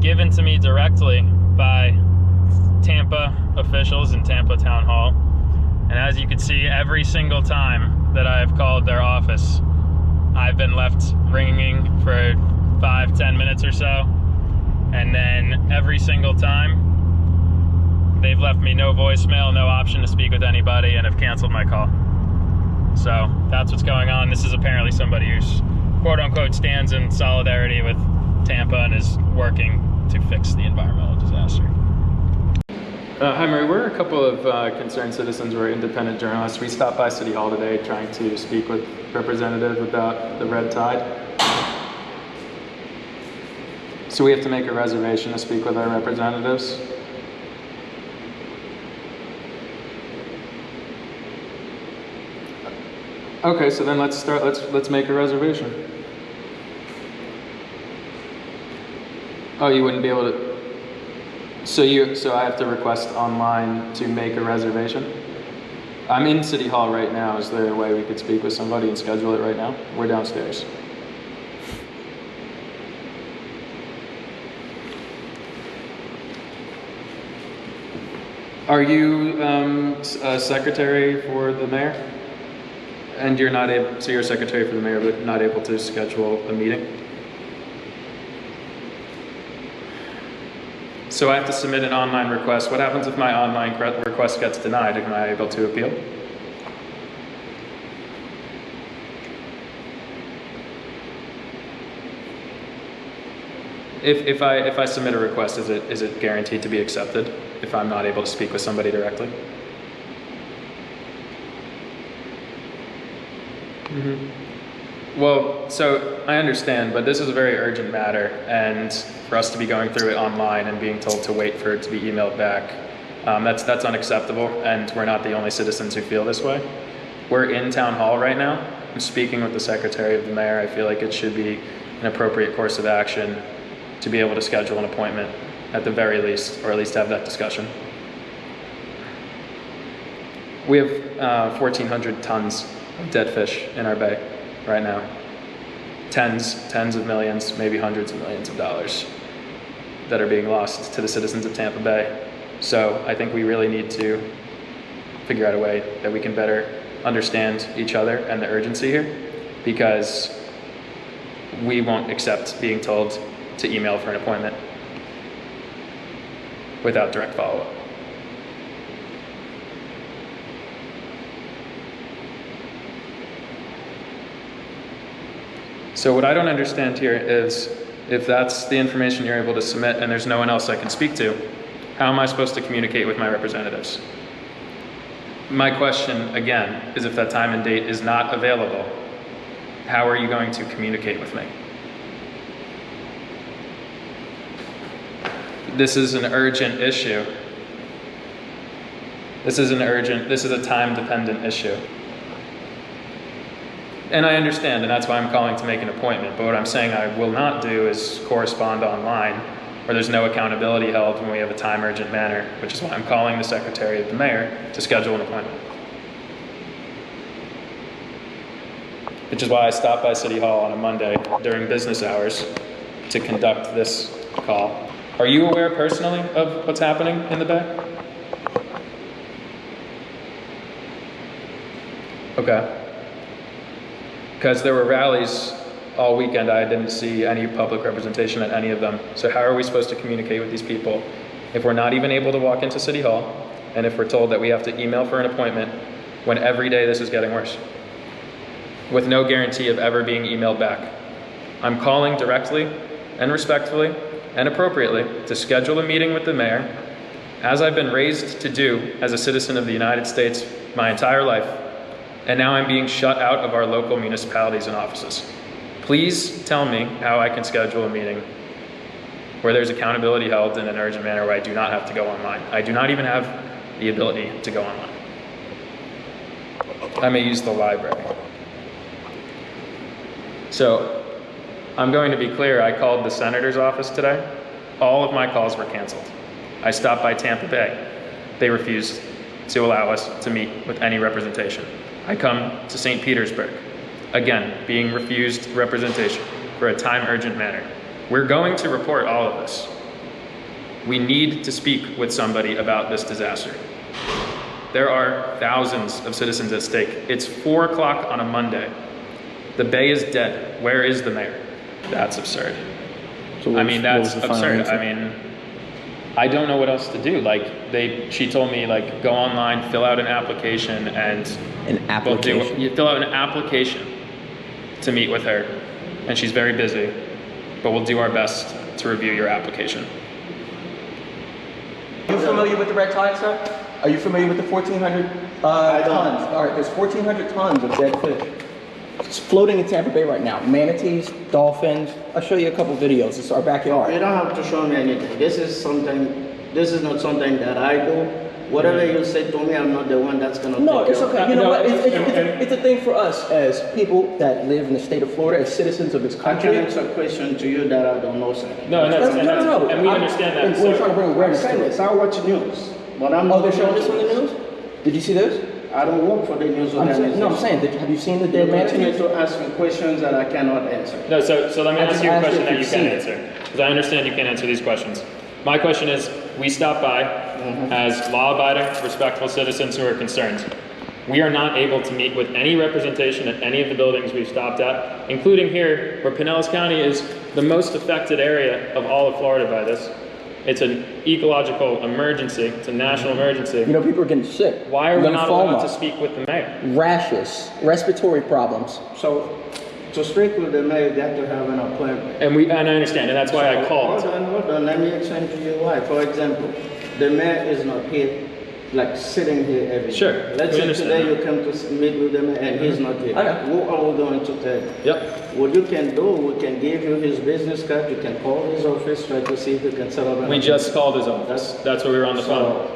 given to me directly by Tampa officials in Tampa Town Hall. And as you can see, every single time that I have called their office, I've been left ringing for 5-10 minutes or so. And then every single time, they've left me no voicemail, no option to speak with anybody, and have canceled my call. So that's what's going on. This is apparently somebody who's quote unquote stands in solidarity with Tampa and is working to fix the environmental disaster. Hi, Murray. We're a couple of concerned citizens. We're independent journalists. We stopped by City Hall today trying to speak with representatives about the red tide. So we have to make a reservation to speak with our representatives. Okay, so then let's start. Let's make a reservation. Oh, you wouldn't be able to. So I have to request online to make a reservation? I'm in City Hall right now. Is there a way we could speak with somebody and schedule it right now? We're downstairs. Are you a secretary for the mayor? And you're not able, so you're a secretary for the mayor, but not able to schedule a meeting? So I have to submit an online request. What happens if my online request gets denied? Am I able to appeal? If I submit a request, is it guaranteed to be accepted if I'm not able to speak with somebody directly? Well, so I understand, but this is a very urgent matter, and for us to be going through it online and being told to wait for it to be emailed back, that's unacceptable, and we're not the only citizens who feel this way. We're in town hall right now. I'm speaking with the secretary of the mayor. I feel like it should be an appropriate course of action to be able to schedule an appointment at the very least, or at least have that discussion. We have 1,400 tons of dead fish in our bay right now. Tens of millions, maybe hundreds of millions of dollars that are being lost to the citizens of Tampa Bay. So I think we really need to figure out a way that we can better understand each other and the urgency here, because we won't accept being told to email for an appointment without direct follow-up. So what I don't understand here is, if that's the information you're able to submit and there's no one else I can speak to, how am I supposed to communicate with my representatives? My question, again, is if that time and date is not available, how are you going to communicate with me? This is an urgent issue. This is a time-dependent issue. And I understand, and that's why I'm calling to make an appointment, but what I'm saying I will not do is correspond online, where there's no accountability held when we have a time-urgent manner, which is why I'm calling the secretary of the mayor to schedule an appointment. Which is why I stopped by City Hall on a Monday during business hours to conduct this call. Are you aware personally of what's happening in the Bay? Okay. Because there were rallies all weekend, I didn't see any public representation at any of them. So how are we supposed to communicate with these people if we're not even able to walk into City Hall, and if we're told that we have to email for an appointment when every day this is getting worse, with no guarantee of ever being emailed back? I'm calling directly and respectfully and appropriately to schedule a meeting with the mayor, as I've been raised to do as a citizen of the United States my entire life, and now I'm being shut out of our local municipalities and offices. Please tell me how I can schedule a meeting where there's accountability held in an urgent manner, where I do not have to go online. I do not even have the ability to go online. I may use the library. So, I'm going to be clear, I called the senator's office today. All of my calls were canceled. I stopped by Tampa Bay. They refused to allow us to meet with any representation. I come to St. Petersburg, again, being refused representation for a time-urgent manner. We're going to report all of this. We need to speak with somebody about this disaster. There are thousands of citizens at stake. It's 4 o'clock on a Monday. The Bay is dead. Where is the mayor? That's absurd. So I mean, that's absurd. I mean, I don't know what else to do. Like, she told me, like, go online, fill out an application, and you fill out an application to meet with her, and she's very busy, but we'll do our best to review your application. Are you familiar with the red tide, sir? Are you familiar with the 1,400 tons? All right, there's 1,400 tons of dead fish. It's floating in Tampa Bay right now. Manatees, dolphins. I'll show you a couple videos. It's our backyard. You don't have to show me anything. This is not something that I do. Whatever you say to me, I'm not the one that's going to take No, it's care of okay. it. You know what? It's a thing for us as people that live in the state of Florida, as citizens of this I country. can answer a question to you that I don't know, sir. No, and we understand that. We're trying to bring awareness to It's it. I watch news. But I'm Oh, they're showing this on the news? Did you see this? I don't work for the news organization. No, I'm saying, have you seen the dead You continue manatees? to ask me questions that I cannot answer. No, so let me ask you a question that you can you've seen answer, because I understand you can't answer these questions. My question is, we stopped by as law-abiding, respectful citizens who are concerned. We are not able to meet with any representation at any of the buildings we've stopped at, including here, where Pinellas County is the most affected area of all of Florida by this. It's an ecological emergency. It's a national emergency. You know, people are getting sick. Why are we not Lymphoma, allowed to speak with the mayor? Rashes, respiratory problems. So, to speak with the mayor, you have to have an appointment. And I understand, and that's why I called. Hold on, let me explain to you why. For example, the mayor is not here. like sitting here every day. Sure, Let's we say understand today that. you come to meet with them and he's not here. I know. What are we going to tell you? Yep. What you can do, we can give you his business card. You can call his office, try to see if you can set up. We just called his office. That's where we were on the phone.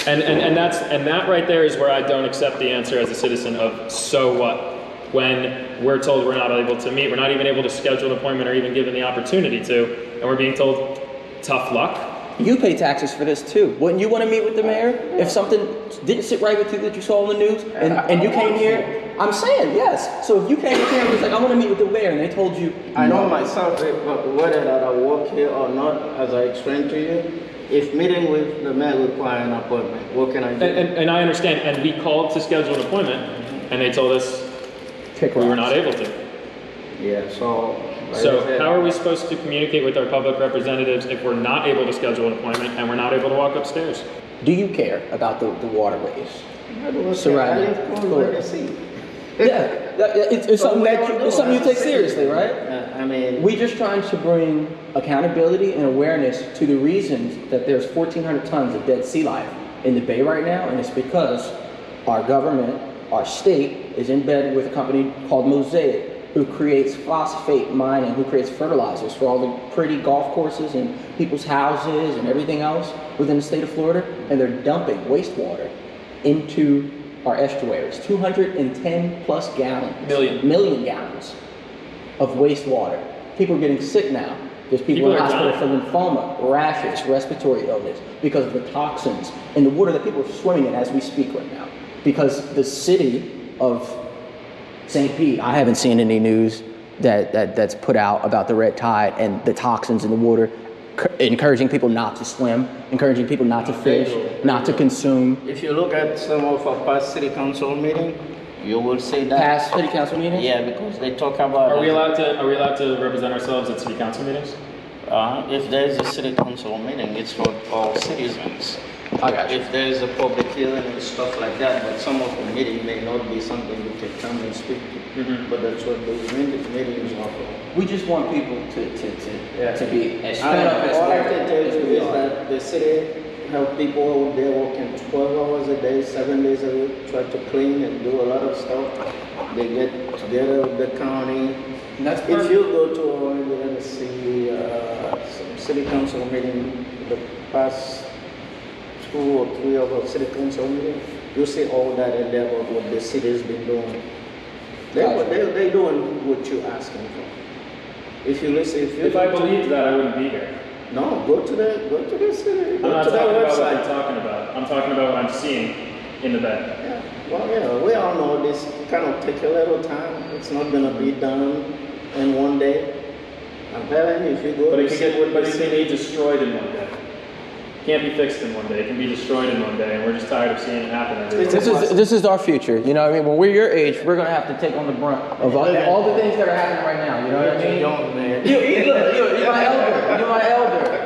And that right there is where I don't accept the answer as a citizen of so what? When we're told we're not able to meet, we're not even able to schedule an appointment or even given the opportunity to, and we're being told tough luck. You pay taxes for this too. Wouldn't you want to meet with the mayor if something didn't sit right with you that you saw on the news and you came here? I'm saying yes. So if you came here and was like, I want to meet with the mayor, and they told you, I know myself, whether that I work here or not, as I explained to you, if meeting with the mayor require an appointment, what can I do? And I understand, and we called to schedule an appointment, and they told us we were not able to. Yeah, so... So how are we supposed to communicate with our public representatives if we're not able to schedule an appointment and we're not able to walk upstairs? do you care about the waterways surrounding Florida? It's something it's something you take seriously, right? I mean, we're just trying to bring accountability and awareness to the reasons that there's 1,400 tons of dead sea life in the bay right now, and it's because our government, our state, is in bed with a company called Mosaic, who creates phosphate mining, who creates fertilizers for all the pretty golf courses and people's houses and everything else within the state of Florida, and they're dumping wastewater into our estuaries. 210 plus gallons, million gallons of wastewater. People are getting sick now. There's people in the hospital for lymphoma, rashes, respiratory illness, because of the toxins in the water that people are swimming in as we speak right now. Because the city of St. Pete, I haven't seen any news that's put out about the red tide and the toxins in the water, encouraging people not to swim, encouraging people not to fish, not to consume. if you look at some of our past city council meeting, you will see that. Past city council meetings? Yeah, because they talk about. Are we allowed to represent ourselves at city council meetings? If there's a city council meeting, it's for all citizens. I got you. If there's a public hearing and stuff like that, but some of the meeting may not be something you can come and speak to. But that's what those meetings are for. We just want people to be as fed up as all I can tell you is that the city help people out there working 12 hours a day, 7 days a week, try to clean and do a lot of stuff. They get together with the county. And that's if you go to let us see, some city council meeting, the past 2 or 3 of our city council meeting, you see all that in there about what the city's been doing. They're doing what you're asking for. If you listen, if I believed that, I wouldn't be here. No, go to the city. I'm not to talking their about what website. you're talking about. I'm talking about what I'm seeing in the bed. Yeah. Well, yeah, we all know this kind of take a little time. It's not gonna be done in one day. I'm telling you, if you go But to it can be destroyed in one day. Can't be fixed in one day. It can be destroyed in one day, and we're just tired of seeing it happen every day. This is our future. You know what I mean? When we're your age, we're gonna have to take on the brunt of all the things that are happening right now. You know what I mean? Young man. You're my elder. You're my elder.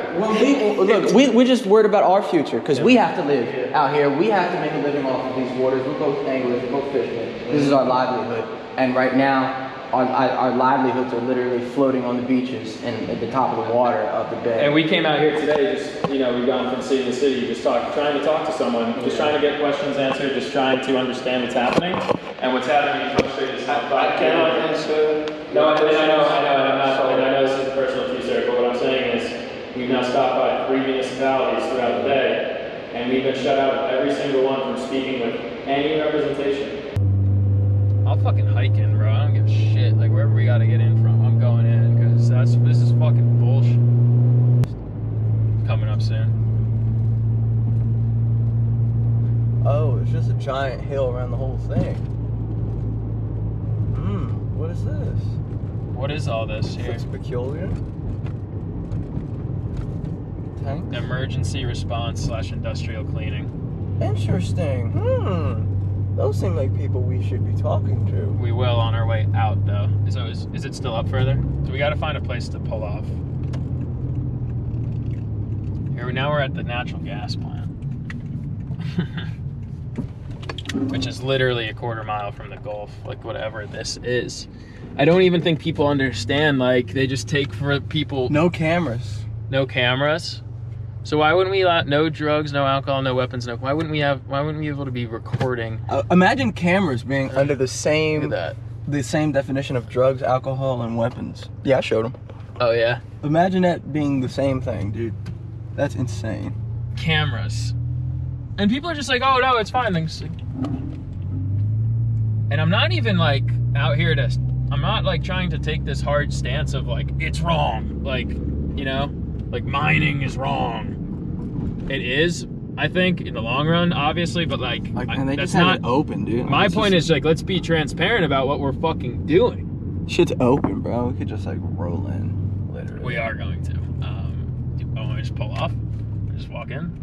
We're just worried about our future because we have to live out here. We have to make a living off of these waters. We're both anglers. We're both fishermen. This is our livelihood. And right now, our livelihoods are literally floating on the beaches and at the top of the water of the bay. And we came out here today, just, we've gone from city to city, just trying to talk to someone, just trying to get questions answered, just trying to understand what's happening. And what's happening in Phosphate is how I cannot answer. No, and I know this is personal to you, sir, but what I'm saying is we've now stopped by 3 municipalities throughout the day, and we've been shut out of every single one from speaking with any representation. I'll fucking hike in, bro. I don't give a shit. Like, wherever we gotta get in from, I'm going in, because this is fucking bullshit. Coming up soon. Oh, it's just a giant hill around the whole thing. What is this? What is all this here? It's peculiar. Tanks? Emergency response / industrial cleaning. Interesting. Those seem like people we should be talking to. We will on our way out, though. So is it still up further? So we got to find a place to pull off. Now we're at the natural gas plant, which is literally a quarter mile from the Gulf, like whatever this is. I don't even think people understand. Like, they just take for people. No cameras. No cameras. So why wouldn't we allow no drugs, no alcohol, no weapons, no? Why wouldn't we be able to be recording? Imagine cameras being under the same definition of drugs, alcohol, and weapons. Yeah, I showed them. Oh yeah. Imagine that being the same thing, dude. That's insane. Cameras, and people are just like, oh no, it's fine. And I'm not even like out here to. I'm not like trying to take this hard stance of like it's wrong, like, you know, like mining is wrong. It is, I think, in the long run, obviously, but like and they that's just have not it open, dude. My point is like, let's be transparent about what we're fucking doing. Shit's open, bro. We could just like roll in, literally. We are going to. Do I want to just pull off? Just walk in?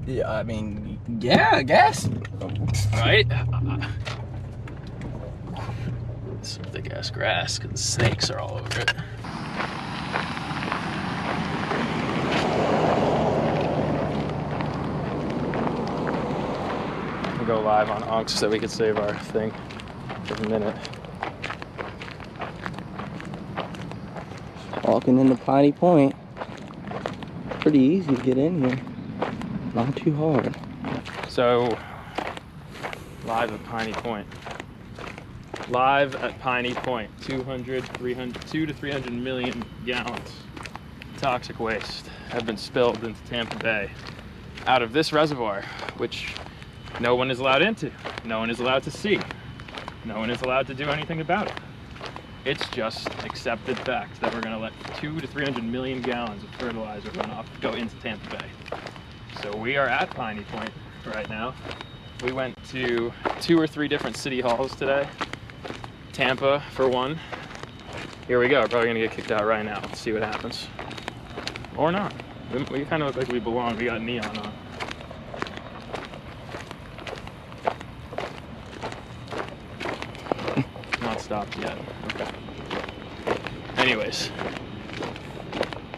Yeah, I mean, yeah, I guess. Right? Some thick ass grass, because the snakes are all over it. We'll go live on Unks so we could save our thing for a minute. Walking into Piney Point. Pretty easy to get in here. Not too hard. So, live at Piney Point. Live at Piney Point. 2 to 300 million gallons of toxic waste have been spilled into Tampa Bay out of this reservoir, which no one is allowed into. No one is allowed to see. No one is allowed to do anything about it. It's just accepted fact that we're going to let 2 to 300 million gallons of fertilizer runoff go into Tampa Bay. So we are at Piney Point right now. We went to 2 or 3 different city halls today. Tampa for one. Here we go. We're probably going to get kicked out right now. Let's see what happens. Or not. We kind of look like we belong. We got neon on. Not stopped yet. Okay. Anyways,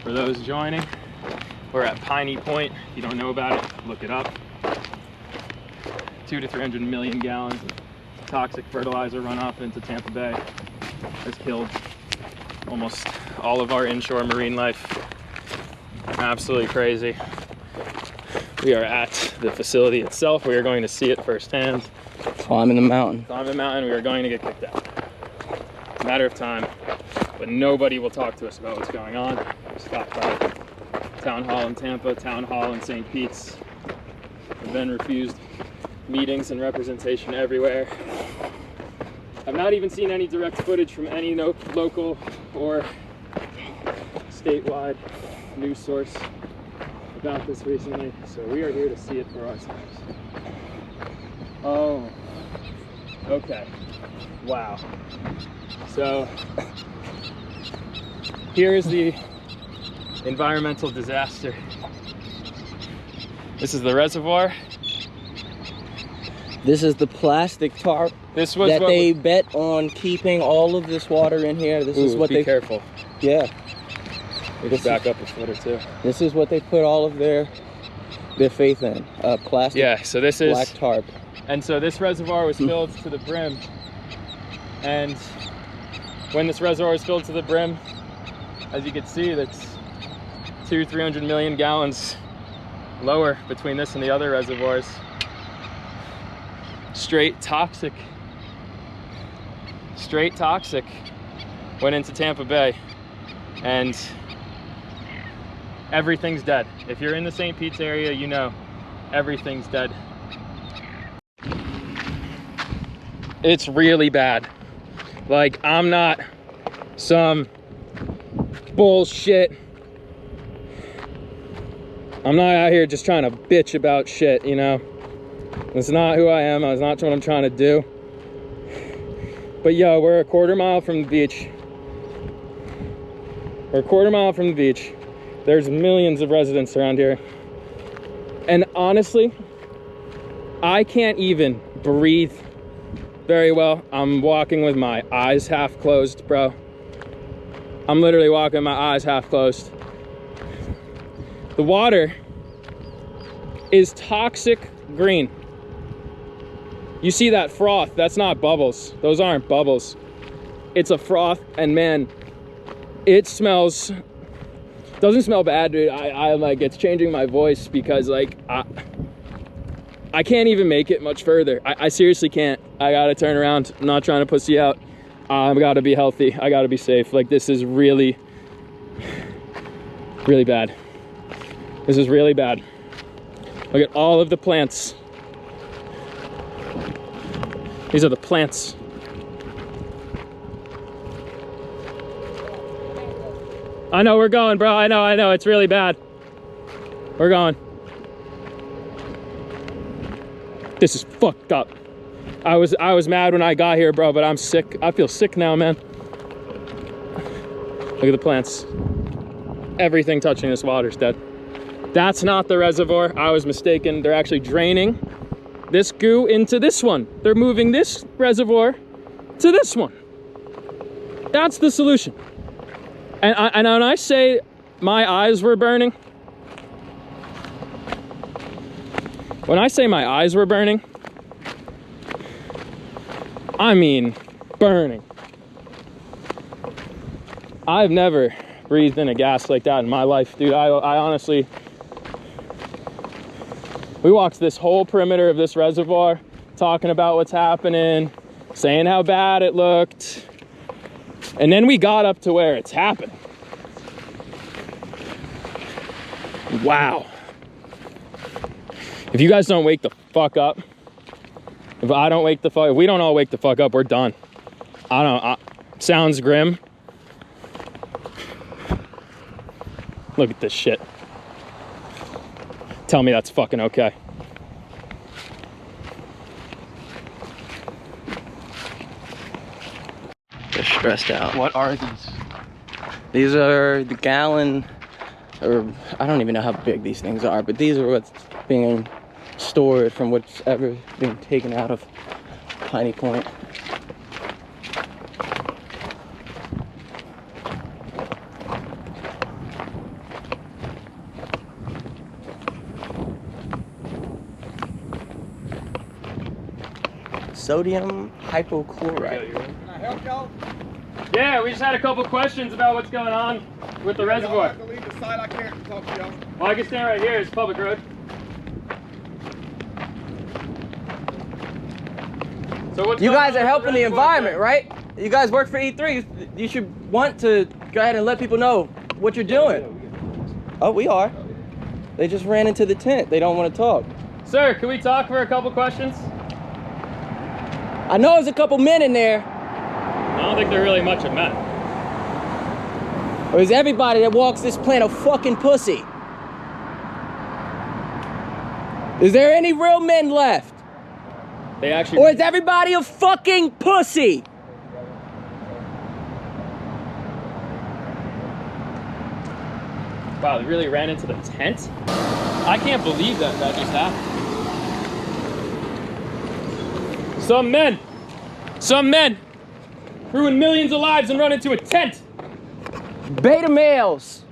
for those joining, we're at Piney Point. If you don't know about it, look it up. 2 to 300 million gallons of toxic fertilizer runoff into Tampa Bay has killed almost all of our inshore marine life. Absolutely crazy. We are at the facility itself. We are going to see it firsthand. Climbing the mountain. Climbing the mountain, we are going to get kicked out. It's a matter of time, but nobody will talk to us about what's going on. We stopped by Town Hall in Tampa, Town Hall in St. Pete's. We've been refused meetings and representation everywhere. I've not even seen any direct footage from any local or statewide news source about this recently, so we are here to see it for ourselves. Oh, okay, wow. So here's the environmental disaster. This is the reservoir. This is the plastic tarp that they bet on keeping all of this water in here. This is what be careful. Yeah. We just back up a foot or two. This is what they put all of their faith in. Plastic. Yeah. So this is black tarp. And so this reservoir was filled to the brim. And when this reservoir was filled to the brim, as you can see, that's 200-300 million gallons lower between this and the other reservoirs. Straight toxic went into Tampa Bay, and everything's dead. If you're in the St. Pete's area, you know everything's dead. It's really bad. Like, I'm not some bullshit. I'm not out here just trying to bitch about shit, you know? That's not who I am. That's not what I'm trying to do. But yo, we're a quarter mile from the beach. We're a quarter mile from the beach. There's millions of residents around here. And honestly, I can't even breathe very well. I'm walking with my eyes half closed, bro. I'm literally walking with my eyes half closed. The water is toxic green. You see that froth? That's not bubbles. Those aren't bubbles. It's a froth, and man, it smells Doesn't smell bad, dude. I like, it's changing my voice because like, I can't even make it much further. I seriously can't. I gotta turn around. I'm not trying to pussy out. I gotta be healthy. I gotta be safe. Like, this is really, really bad. This is really bad. Look at all of the plants. These are the plants. I know, we're going, bro. I know. It's really bad. We're going. This is fucked up. I was mad when I got here, bro, but I'm sick. I feel sick now, man. Look at the plants. Everything touching this water is dead. That's not the reservoir. I was mistaken. They're actually draining this goo into this one. They're moving this reservoir to this one. That's the solution. And when I say my eyes were burning, when I say my eyes were burning, I mean burning. I've never breathed in a gas like that in my life, dude. I honestly, we walked this whole perimeter of this reservoir talking about what's happening, saying how bad it looked, and then we got up to where it's happening. Wow. If you guys don't wake the fuck up, if I don't wake the fuck, if we don't all wake the fuck up, we're done. I don't, sounds grim. Look at this shit. Tell me that's fucking okay. They're stressed out. What are these? These are the gallon, or I don't even know how big these things are, but these are what's being stored from whatever being taken out of Piney Point. Sodium hypochlorite. Can I help y'all? Yeah, we just had a couple questions about what's going on with the reservoir. I can leave the side. I can't talk to y'all. Well, I can stand right here. It's a public road. So what's You going guys on are with helping the reservoir? environment, right? You guys work for E3. You should want to go ahead and let people know what you're doing. Oh, we are. They just ran into the tent. They don't want to talk. Sir, can we talk for a couple questions? I know there's a couple men in there. I don't think they're really much of men. Or is everybody that walks this planet a fucking pussy? Is there any real men left? They actually. Or is everybody a fucking pussy? Wow, they really ran into the tent? I can't believe that just happened. Some men ruin millions of lives and run into a tent. Beta males